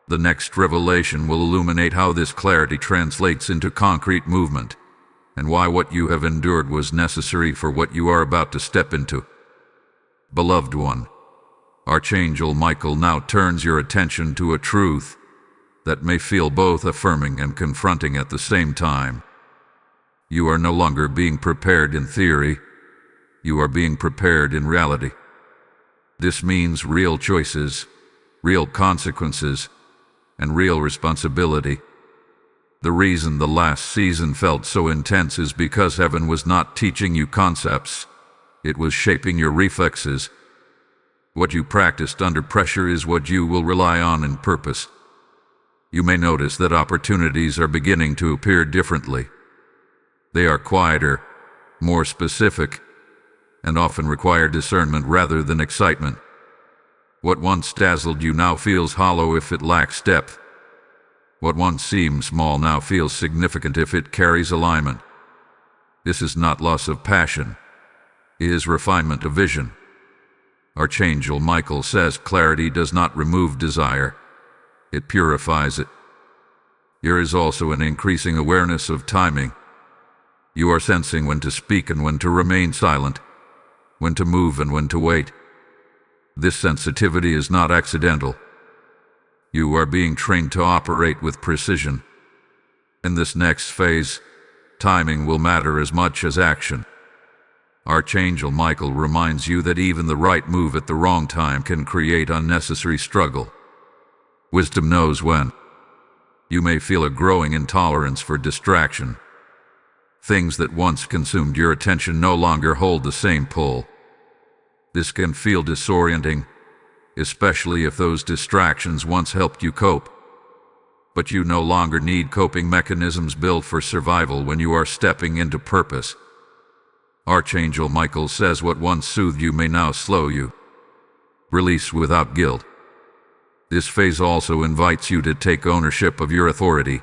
The next revelation will illuminate how this clarity translates into concrete movement, and why what you have endured was necessary for what you are about to step into. Beloved one, Archangel Michael now turns your attention to a truth that may feel both affirming and confronting at the same time. You are no longer being prepared in theory. You are being prepared in reality. This means real choices, real consequences, and real responsibility. The reason the last season felt so intense is because heaven was not teaching you concepts. It was shaping your reflexes. What you practiced under pressure is what you will rely on in purpose. You may notice that opportunities are beginning to appear differently. They are quieter, more specific, and often require discernment rather than excitement. What once dazzled you now feels hollow if it lacks depth. What once seemed small now feels significant if it carries alignment. This is not loss of passion. It is refinement of vision. Archangel Michael says clarity does not remove desire. It purifies it. There is also an increasing awareness of timing. You are sensing when to speak and when to remain silent, when to move and when to wait. This sensitivity is not accidental. You are being trained to operate with precision. In this next phase, timing will matter as much as action. Archangel Michael reminds you that even the right move at the wrong time can create unnecessary struggle. Wisdom knows when. You may feel a growing intolerance for distraction. Things that once consumed your attention no longer hold the same pull. This can feel disorienting, especially if those distractions once helped you cope. But you no longer need coping mechanisms built for survival when you are stepping into purpose. Archangel Michael says what once soothed you may now slow you. Release without guilt. This phase also invites you to take ownership of your authority.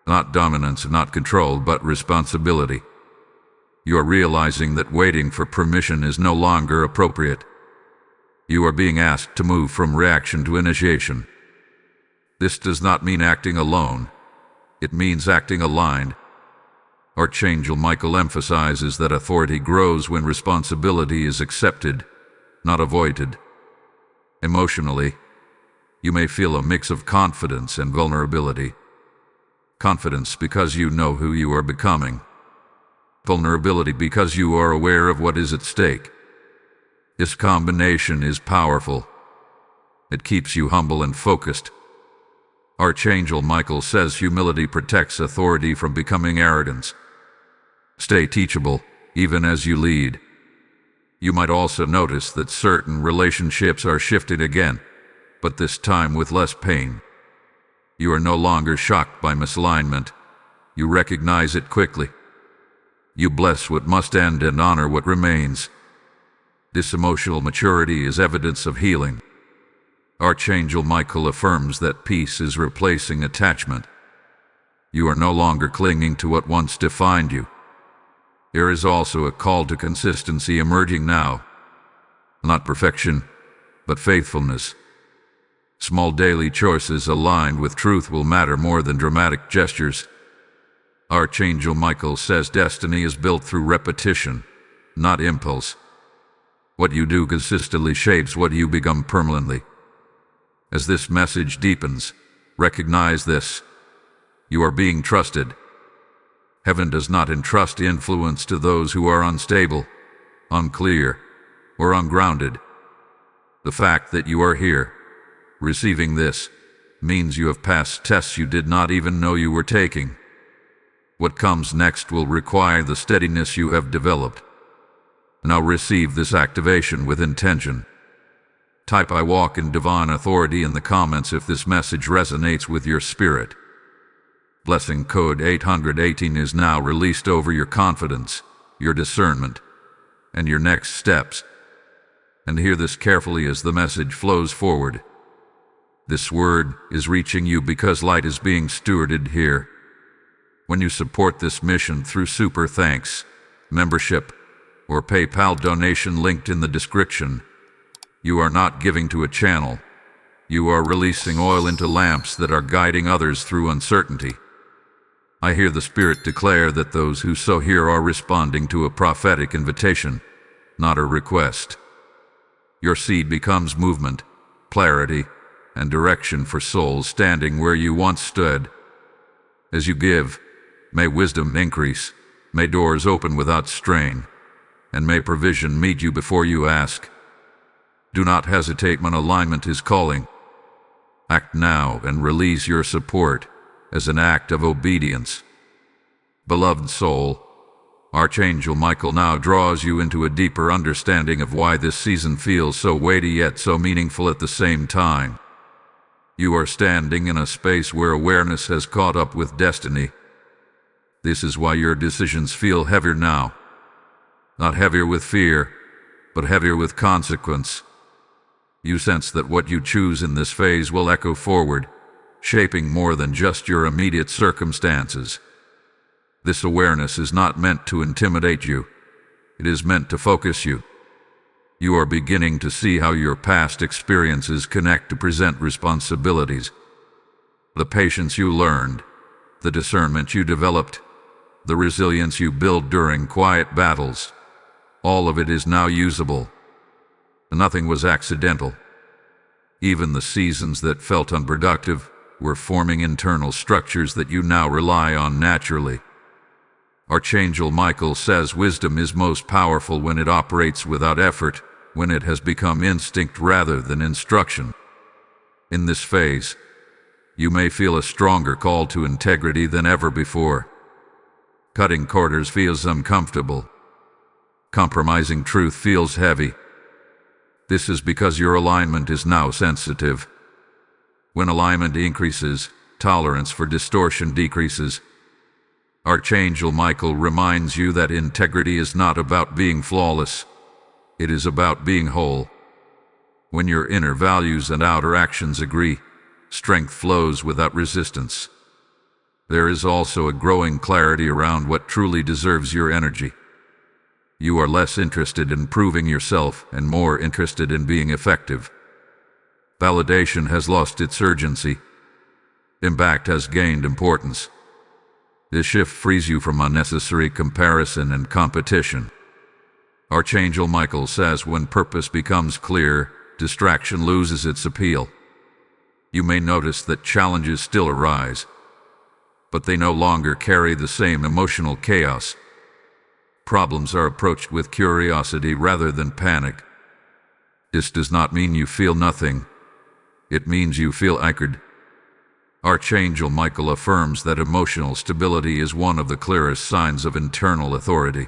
Not dominance, not control, but responsibility. You are realizing that waiting for permission is no longer appropriate. You are being asked to move from reaction to initiation. This does not mean acting alone. It means acting aligned. Archangel Michael emphasizes that authority grows when responsibility is accepted, not avoided. Emotionally, you may feel a mix of confidence and vulnerability. Confidence because you know who you are becoming. Vulnerability because you are aware of what is at stake. This combination is powerful. It keeps you humble and focused. Archangel Michael says humility protects authority from becoming arrogance. Stay teachable, even as you lead. You might also notice that certain relationships are shifted again, but this time with less pain. You are no longer shocked by misalignment. You recognize it quickly. You bless what must end and honor what remains. This emotional maturity is evidence of healing. Archangel Michael affirms that peace is replacing attachment. You are no longer clinging to what once defined you. There is also a call to consistency emerging now. Not perfection, but faithfulness. Small daily choices aligned with truth will matter more than dramatic gestures. Archangel Michael says destiny is built through repetition, not impulse. What you do consistently shapes what you become permanently. As this message deepens, recognize this. You are being trusted. Heaven does not entrust influence to those who are unstable, unclear, or ungrounded. The fact that you are here, receiving this, means you have passed tests you did not even know you were taking. What comes next will require the steadiness you have developed. Now receive this activation with intention. Type "I walk in divine authority" in the comments if this message resonates with your spirit. Blessing code 818 is now released over your confidence, your discernment, and your next steps. And hear this carefully as the message flows forward. This word is reaching you because light is being stewarded here. When you support this mission through Super Thanks, membership, or PayPal donation linked in the description, you are not giving to a channel. You are releasing oil into lamps that are guiding others through uncertainty. I hear the Spirit declare that those who sow here are responding to a prophetic invitation, not a request. Your seed becomes movement, clarity, and direction for souls standing where you once stood. As you give, may wisdom increase, may doors open without strain, and may provision meet you before you ask. Do not hesitate when alignment is calling. Act now and release your support as an act of obedience. Beloved soul, Archangel Michael now draws you into a deeper understanding of why this season feels so weighty yet so meaningful at the same time. You are standing in a space where awareness has caught up with destiny. This is why your decisions feel heavier now. Not heavier with fear, but heavier with consequence. You sense that what you choose in this phase will echo forward, shaping more than just your immediate circumstances. This awareness is not meant to intimidate you. It is meant to focus you. You are beginning to see how your past experiences connect to present responsibilities. The patience you learned, the discernment you developed, the resilience you built during quiet battles, all of it is now usable. Nothing was accidental. Even the seasons that felt unproductive were forming internal structures that you now rely on naturally. Archangel Michael says wisdom is most powerful when it operates without effort, when it has become instinct rather than instruction. In this phase, you may feel a stronger call to integrity than ever before. Cutting corners feels uncomfortable. Compromising truth feels heavy. This is because your alignment is now sensitive. When alignment increases, tolerance for distortion decreases. Archangel Michael reminds you that integrity is not about being flawless. It is about being whole. When your inner values and outer actions agree, strength flows without resistance. There is also a growing clarity around what truly deserves your energy. You are less interested in proving yourself and more interested in being effective. Validation has lost its urgency. Impact has gained importance. This shift frees you from unnecessary comparison and competition. Archangel Michael says when purpose becomes clear, distraction loses its appeal. You may notice that challenges still arise, but they no longer carry the same emotional chaos. Problems are approached with curiosity rather than panic. This does not mean you feel nothing. It means you feel anchored. Archangel Michael affirms that emotional stability is one of the clearest signs of internal authority.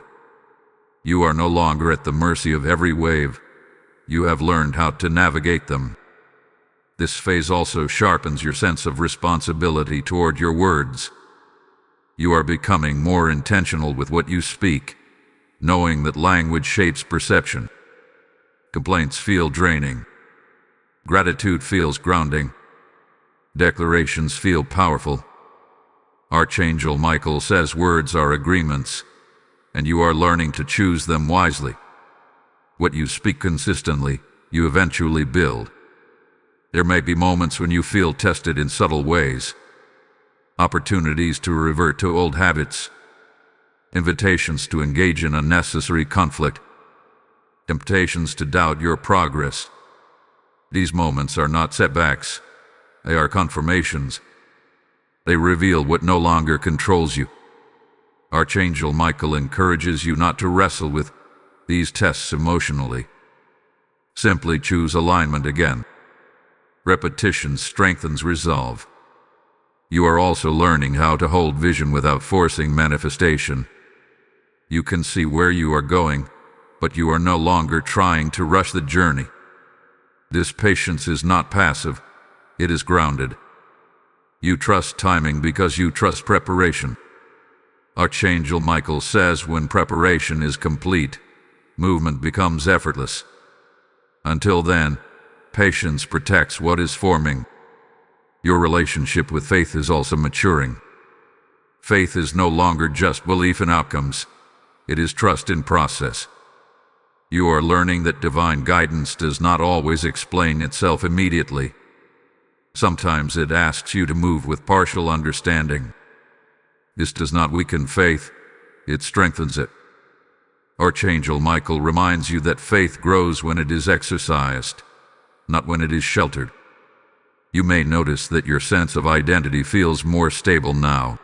You are no longer at the mercy of every wave. You have learned how to navigate them. This phase also sharpens your sense of responsibility toward your words. You are becoming more intentional with what you speak, knowing that language shapes perception. Complaints feel draining. Gratitude feels grounding. Declarations feel powerful. Archangel Michael says words are agreements, and you are learning to choose them wisely. What you speak consistently, you eventually build. There may be moments when you feel tested in subtle ways. Opportunities to revert to old habits. Invitations to engage in unnecessary conflict. Temptations to doubt your progress. These moments are not setbacks. They are confirmations. They reveal what no longer controls you. Archangel Michael encourages you not to wrestle with these tests emotionally. Simply choose alignment again. Repetition strengthens resolve. You are also learning how to hold vision without forcing manifestation. You can see where you are going, but you are no longer trying to rush the journey. This patience is not passive, it is grounded. You trust timing because you trust preparation. Archangel Michael says when preparation is complete, movement becomes effortless. Until then, patience protects what is forming. Your relationship with faith is also maturing. Faith is no longer just belief in outcomes. It is trust in process. You are learning that divine guidance does not always explain itself immediately. Sometimes it asks you to move with partial understanding. This does not weaken faith, it strengthens it. Archangel Michael reminds you that faith grows when it is exercised, not when it is sheltered. You may notice that your sense of identity feels more stable now.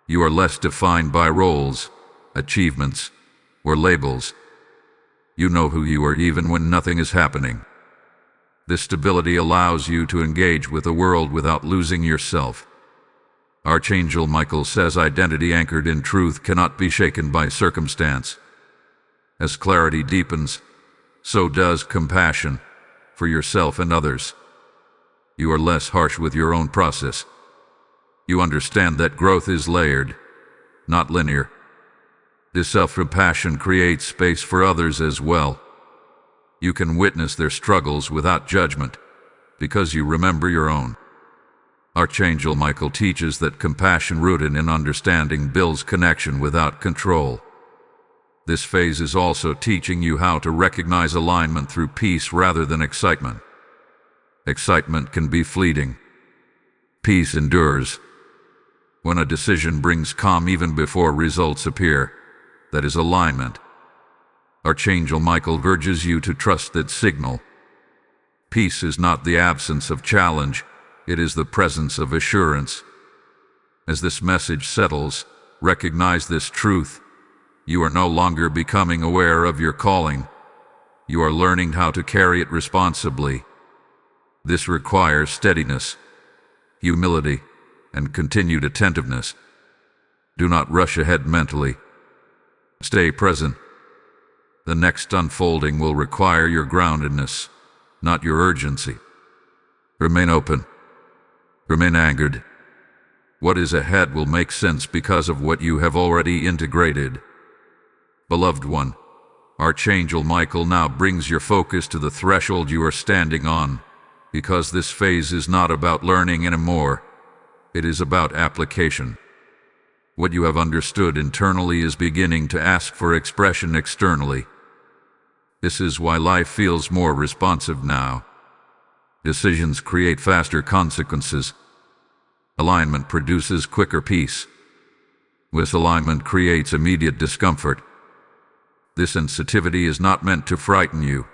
You are less defined by roles, achievements, or labels. You know who you are even when nothing is happening. This stability allows you to engage with the world without losing yourself. Archangel Michael says identity anchored in truth cannot be shaken by circumstance. As clarity deepens, so does compassion for yourself and others. You are less harsh with your own process. You understand that growth is layered, not linear. This self-compassion creates space for others as well. You can witness their struggles without judgment, because you remember your own. Archangel Michael teaches that compassion rooted in understanding builds connection without control. This phase is also teaching you how to recognize alignment through peace rather than excitement. Excitement can be fleeting. Peace endures. When a decision brings calm even before results appear, that is alignment. Archangel Michael urges you to trust that signal. Peace is not the absence of challenge, it is the presence of assurance. As this message settles, recognize this truth. You are no longer becoming aware of your calling. You are learning how to carry it responsibly. This requires steadiness, humility, and continued attentiveness. Do not rush ahead mentally. Stay present. The next unfolding will require your groundedness, not your urgency. Remain open. Remain anchored. What is ahead will make sense because of what you have already integrated. Beloved one, Archangel Michael now brings your focus to the threshold you are standing on, because this phase is not about learning anymore. It is about application. What you have understood internally is beginning to ask for expression externally. This is why life feels more responsive now. Decisions create faster consequences. Alignment produces quicker peace. Misalignment creates immediate discomfort. This sensitivity is not meant to frighten you.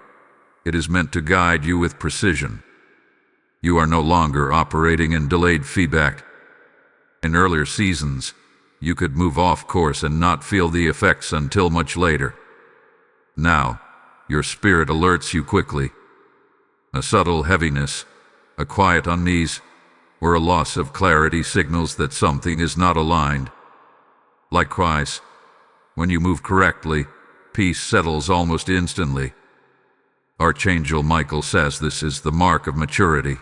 It is meant to guide you with precision. You are no longer operating in delayed feedback. In earlier seasons, you could move off course and not feel the effects until much later. Now, your spirit alerts you quickly. A subtle heaviness, a quiet unease, or a loss of clarity signals that something is not aligned. Likewise, when you move correctly, peace settles almost instantly. Archangel Michael says this is the mark of maturity.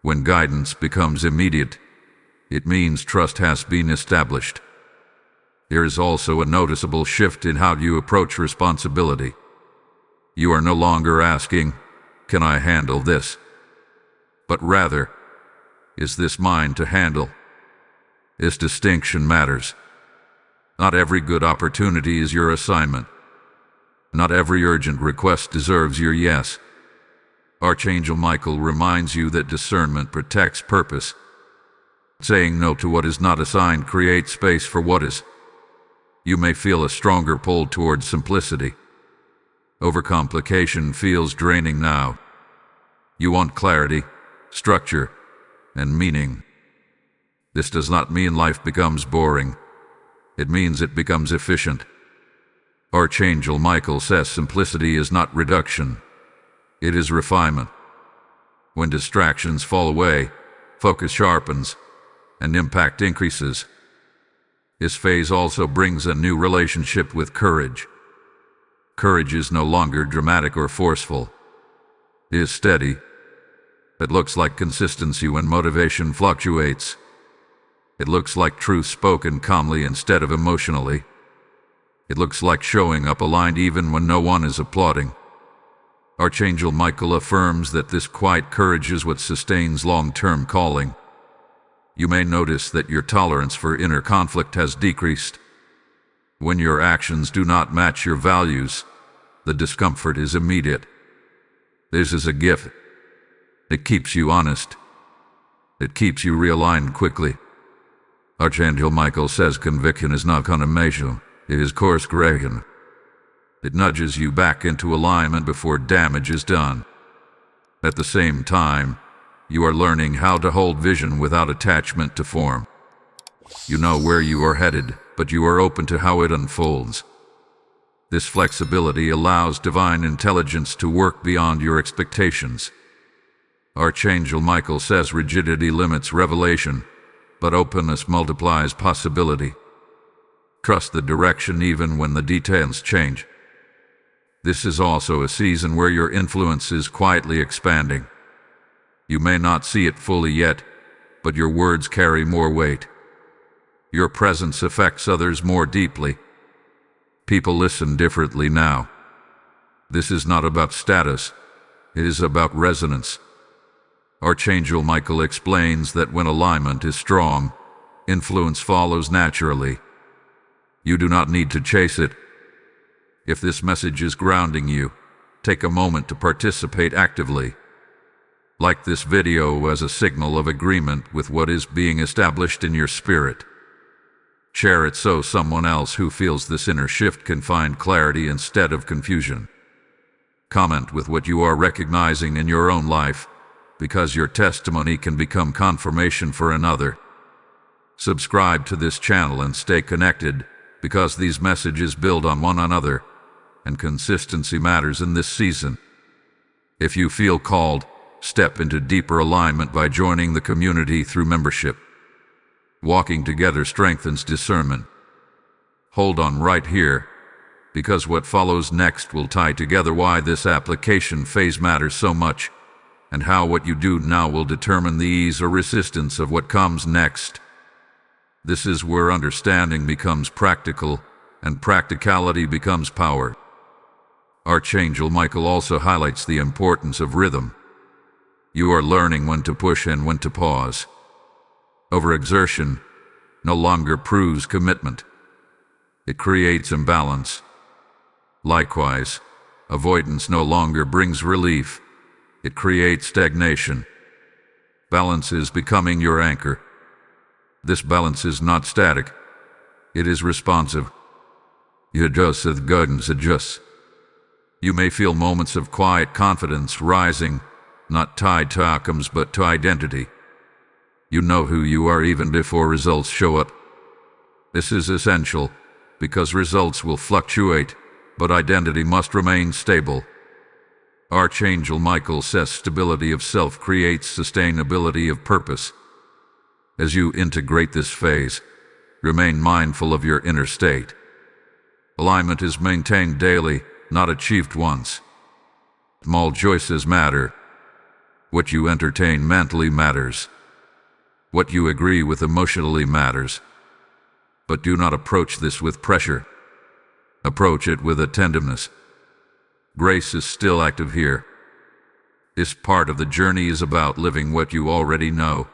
When guidance becomes immediate, it means trust has been established. There is also a noticeable shift in how you approach responsibility. You are no longer asking, "Can I handle this?" but rather, "Is this mine to handle?" This distinction matters. Not every good opportunity is your assignment. Not every urgent request deserves your yes. Archangel Michael reminds you that discernment protects purpose. Saying no to what is not assigned creates space for what is. You may feel a stronger pull towards simplicity. Overcomplication feels draining now. You want clarity, structure, and meaning. This does not mean life becomes boring. It means it becomes efficient. Archangel Michael says simplicity is not reduction. It is refinement. When distractions fall away, focus sharpens, and impact increases. This phase also brings a new relationship with courage. Courage is no longer dramatic or forceful. It is steady. It looks like consistency when motivation fluctuates. It looks like truth spoken calmly instead of emotionally. It looks like showing up aligned even when no one is applauding. Archangel Michael affirms that this quiet courage is what sustains long-term calling. You may notice that your tolerance for inner conflict has decreased. When your actions do not match your values, the discomfort is immediate. This is a gift. It keeps you honest. It keeps you realigned quickly. Archangel Michael says conviction is not condemnation, it is course correction. It nudges you back into alignment before damage is done. At the same time, you are learning how to hold vision without attachment to form. You know where you are headed, but you are open to how it unfolds. This flexibility allows divine intelligence to work beyond your expectations. Archangel Michael says rigidity limits revelation, but openness multiplies possibility. Trust the direction even when the details change. This is also a season where your influence is quietly expanding. You may not see it fully yet, but your words carry more weight. Your presence affects others more deeply. People listen differently now. This is not about status, it is about resonance. Archangel Michael explains that when alignment is strong, influence follows naturally. You do not need to chase it. If this message is grounding you, take a moment to participate actively. Like this video as a signal of agreement with what is being established in your spirit. Share it so someone else who feels this inner shift can find clarity instead of confusion. Comment with what you are recognizing in your own life, because your testimony can become confirmation for another. Subscribe to this channel and stay connected, because these messages build on one another, and consistency matters in this season. If you feel called, step into deeper alignment by joining the community through membership. Walking together strengthens discernment. Hold on right here, because what follows next will tie together why this application phase matters so much, and how what you do now will determine the ease or resistance of what comes next. This is where understanding becomes practical, and practicality becomes power. Archangel Michael also highlights the importance of rhythm. You are learning when to push and when to pause. Overexertion no longer proves commitment. It creates imbalance. Likewise, avoidance no longer brings relief. It creates stagnation. Balance is becoming your anchor. This balance is not static. It is responsive. You adjust as the guidance adjusts. You may feel moments of quiet confidence rising, not tied to outcomes but to identity. You know who you are even before results show up. This is essential, because results will fluctuate, but identity must remain stable. Archangel Michael says stability of self creates sustainability of purpose. As you integrate this phase, remain mindful of your inner state. Alignment is maintained daily, not achieved once. Small choices matter. What you entertain mentally matters. What you agree with emotionally matters. But do not approach this with pressure. Approach it with attentiveness. Grace is still active here. This part of the journey is about living what you already know.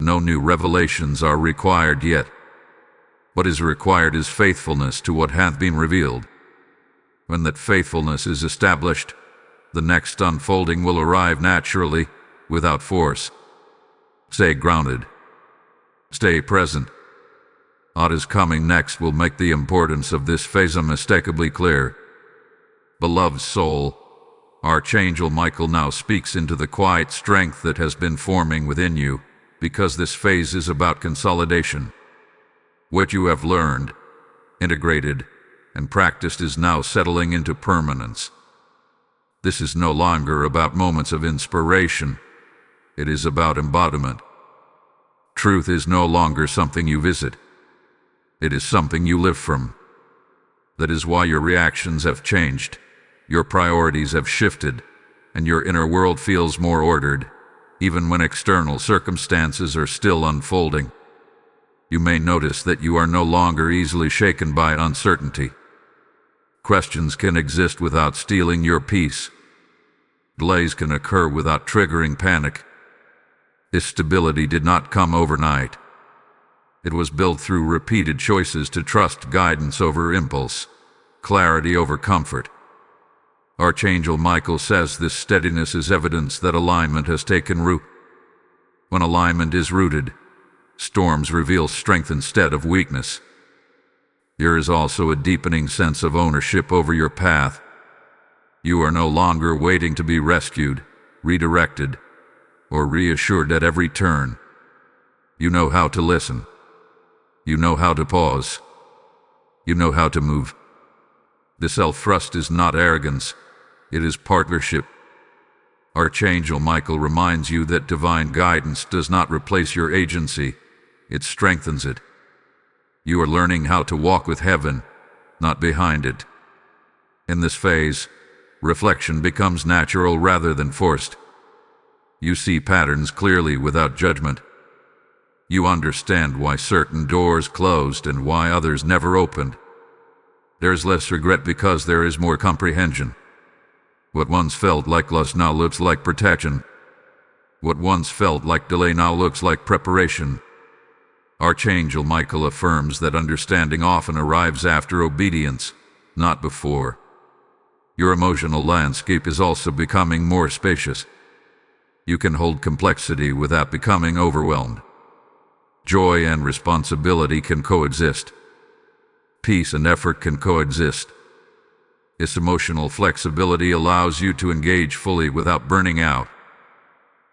No new revelations are required yet. What is required is faithfulness to what hath been revealed. When that faithfulness is established, the next unfolding will arrive naturally, without force. Stay grounded. Stay present. What is coming next will make the importance of this phase unmistakably clear. Beloved soul, Archangel Michael now speaks into the quiet strength that has been forming within you, because this phase is about consolidation. What you have learned, integrated, and practiced is now settling into permanence. This is no longer about moments of inspiration. It is about embodiment. Truth is no longer something you visit. It is something you live from. That is why your reactions have changed, your priorities have shifted, and your inner world feels more ordered, even when external circumstances are still unfolding. You may notice that you are no longer easily shaken by uncertainty. Questions can exist without stealing your peace, Delays can occur without triggering panic. This stability did not come overnight. It was built through repeated choices to trust guidance over impulse, clarity over comfort. Archangel Michael says this steadiness is evidence that alignment has taken root. When alignment is rooted, storms reveal strength instead of weakness. There is also a deepening sense of ownership over your path. You are no longer waiting to be rescued, redirected, or reassured at every turn. You know how to listen. You know how to pause. You know how to move. The self-trust is not arrogance. It is partnership. Archangel Michael reminds you that divine guidance does not replace your agency. It strengthens it. You are learning how to walk with heaven, not behind it. In this phase, reflection becomes natural rather than forced. You see patterns clearly without judgment. You understand why certain doors closed and why others never opened. There is less regret because there is more comprehension. What once felt like loss now looks like protection. What once felt like delay now looks like preparation. Archangel Michael affirms that understanding often arrives after obedience, not before. Your emotional landscape is also becoming more spacious. You can hold complexity without becoming overwhelmed. Joy and responsibility can coexist. Peace and effort can coexist. This emotional flexibility allows you to engage fully without burning out.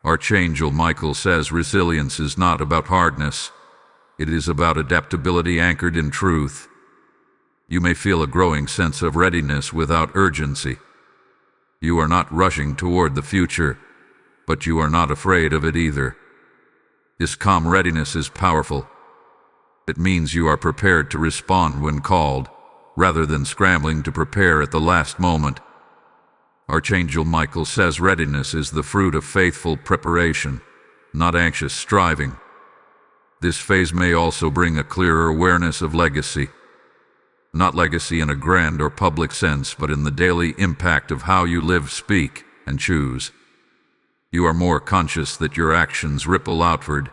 Archangel Michael says resilience is not about hardness. It is about adaptability anchored in truth. You may feel a growing sense of readiness without urgency. You are not rushing toward the future, but you are not afraid of it either. This calm readiness is powerful. It means you are prepared to respond when called, rather than scrambling to prepare at the last moment. Archangel Michael says readiness is the fruit of faithful preparation, not anxious striving. This phase may also bring a clearer awareness of legacy. Not legacy in a grand or public sense, but in the daily impact of how you live, speak, and choose. You are more conscious that your actions ripple outward,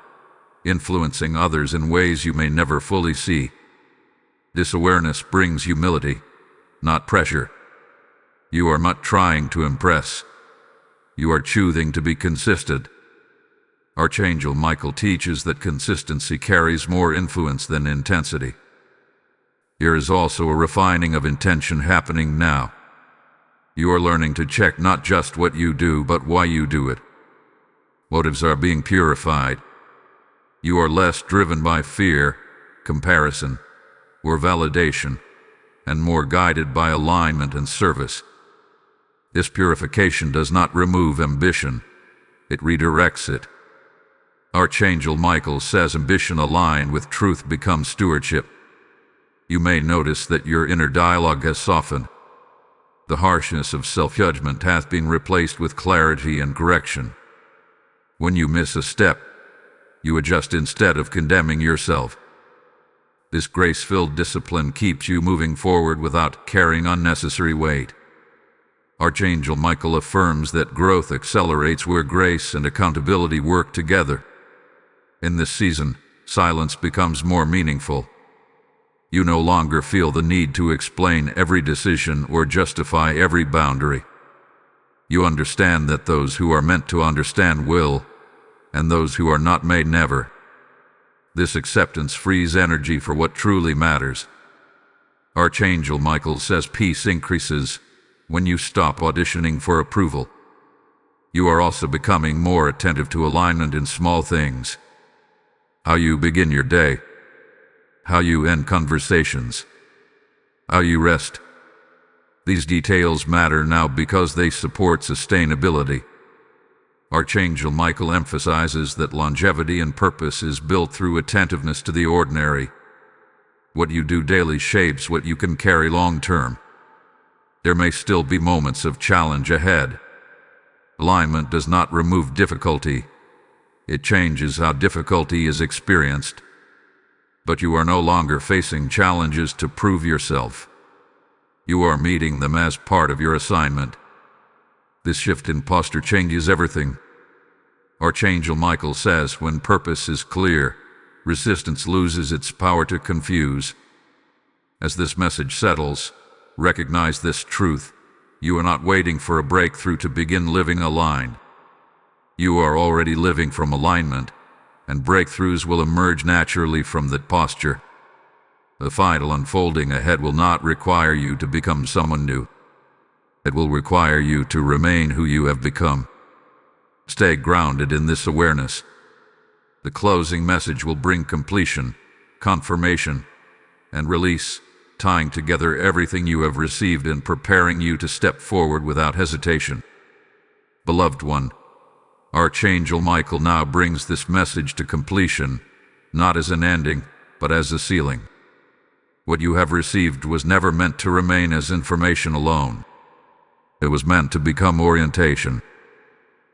influencing others in ways you may never fully see. This awareness brings humility, not pressure. You are not trying to impress. You are choosing to be consistent. Archangel Michael teaches that consistency carries more influence than intensity. There is also a refining of intention happening now. You are learning to check not just what you do, but why you do it. Motives are being purified. You are less driven by fear, comparison, or validation, and more guided by alignment and service. This purification does not remove ambition. It redirects it. Archangel Michael says ambition aligned with truth becomes stewardship. You may notice that your inner dialogue has softened. The harshness of self-judgment has been replaced with clarity and correction. When you miss a step, you adjust instead of condemning yourself. This grace-filled discipline keeps you moving forward without carrying unnecessary weight. Archangel Michael affirms that growth accelerates where grace and accountability work together. In this season, silence becomes more meaningful. You no longer feel the need to explain every decision or justify every boundary. You understand that those who are meant to understand will, and those who are not may never. This acceptance frees energy for what truly matters. Archangel Michael says peace increases when you stop auditioning for approval. You are also becoming more attentive to alignment in small things. How you begin your day, how you end conversations, how you rest. These details matter now because they support sustainability. Archangel Michael emphasizes that longevity and purpose is built through attentiveness to the ordinary. What you do daily shapes what you can carry long-term. There may still be moments of challenge ahead. Alignment does not remove difficulty. It changes how difficulty is experienced. But you are no longer facing challenges to prove yourself. You are meeting them as part of your assignment. This shift in posture changes everything. Archangel Michael says when purpose is clear, resistance loses its power to confuse. As this message settles, recognize this truth. You are not waiting for a breakthrough to begin living aligned. You are already living from alignment, and breakthroughs will emerge naturally from that posture. The final unfolding ahead will not require you to become someone new. It will require you to remain who you have become. Stay grounded in this awareness. The closing message will bring completion, confirmation, and release, tying together everything you have received and preparing you to step forward without hesitation. Beloved one, Archangel Michael now brings this message to completion, not as an ending, but as a sealing. What you have received was never meant to remain as information alone. It was meant to become orientation.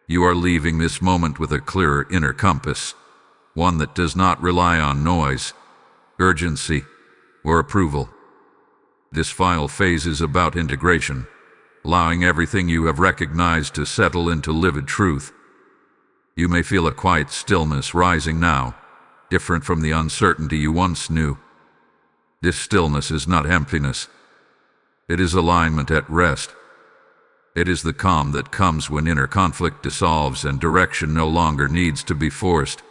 You are leaving this moment with a clearer inner compass, one that does not rely on noise, urgency, or approval. This final phase is about integration, allowing everything you have recognized to settle into livid truth. You may feel a quiet stillness rising now, different from the uncertainty you once knew. This stillness is not emptiness. It is alignment at rest. It is the calm that comes when inner conflict dissolves and direction no longer needs to be forced.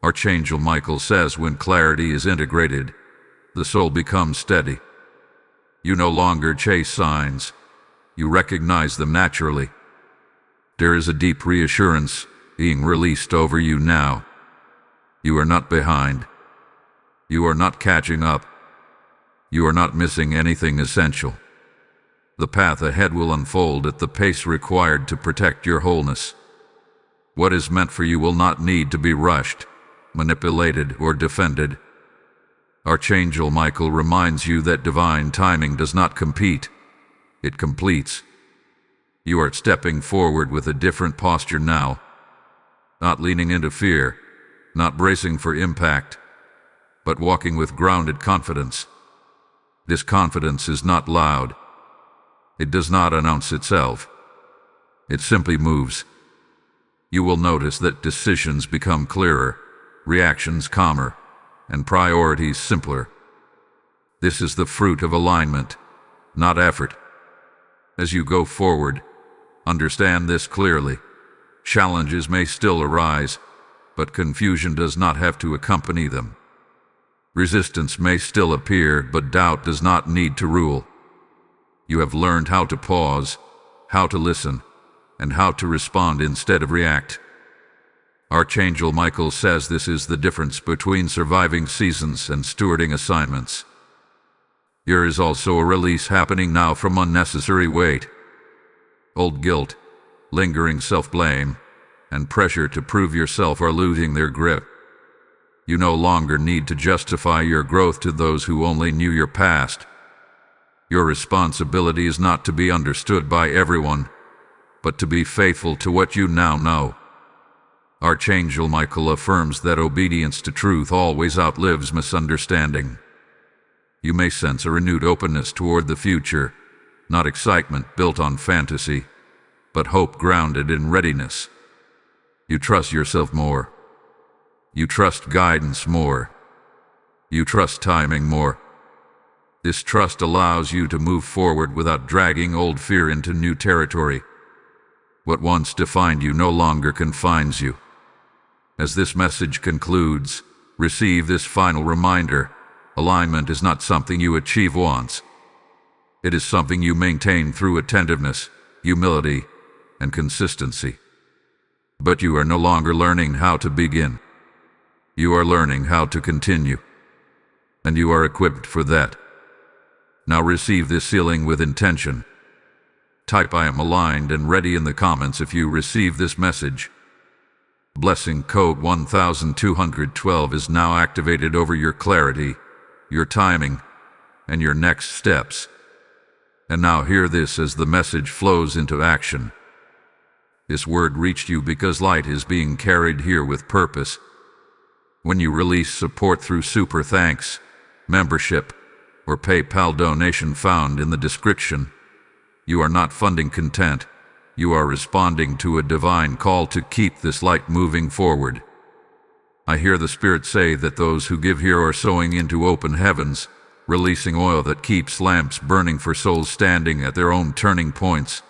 Archangel Michael says when clarity is integrated, the soul becomes steady. You no longer chase signs. You recognize them naturally. There is a deep reassurance being released over you now. You are not behind. You are not catching up. You are not missing anything essential. The path ahead will unfold at the pace required to protect your wholeness. What is meant for you will not need to be rushed, manipulated, or defended. Archangel Michael reminds you that divine timing does not compete. It completes. You are stepping forward with a different posture now, not leaning into fear, not bracing for impact, but walking with grounded confidence. This confidence is not loud. It does not announce itself. It simply moves. You will notice that decisions become clearer, reactions calmer, and priorities simpler. This is the fruit of alignment, not effort. As you go forward, understand this clearly. Challenges may still arise, but confusion does not have to accompany them. Resistance may still appear, but doubt does not need to rule. You have learned how to pause, how to listen, and how to respond instead of react. Archangel Michael says this is the difference between surviving seasons and stewarding assignments. There is also a release happening now from unnecessary weight. Old guilt, lingering self-blame, and pressure to prove yourself are losing their grip. You no longer need to justify your growth to those who only knew your past. Your responsibility is not to be understood by everyone, but to be faithful to what you now know. Archangel Michael affirms that obedience to truth always outlives misunderstanding. You may sense a renewed openness toward the future, not excitement built on fantasy, but hope grounded in readiness. You trust yourself more. You trust guidance more. You trust timing more. This trust allows you to move forward without dragging old fear into new territory. What once defined you no longer confines you. As this message concludes, receive this final reminder. Alignment is not something you achieve once. It is something you maintain through attentiveness, humility, and consistency. But you are no longer learning how to begin. You are learning how to continue. And you are equipped for that. Now receive this sealing with intention. Type "I am aligned" and ready in the comments if you receive this message. Blessing code 1212 is now activated over your clarity, your timing, and your next steps. And now hear this as the message flows into action. This word reached you because light is being carried here with purpose. When you release support through super thanks, membership, or PayPal donation found in the description, you are not funding content, You are responding to a divine call to keep this light moving forward. I hear the Spirit say that those who give here are sowing into open heavens, releasing oil that keeps lamps burning for souls standing at their own turning points.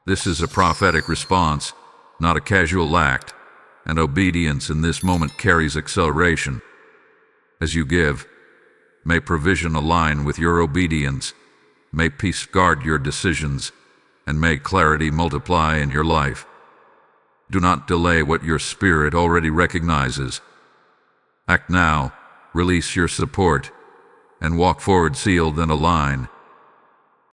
This is a prophetic response, not a casual act, and obedience in this moment carries acceleration. As you give, may provision align with your obedience, may peace guard your decisions, and may clarity multiply in your life. Do not delay what your spirit already recognizes. Act now, release your support, and walk forward sealed and aligned.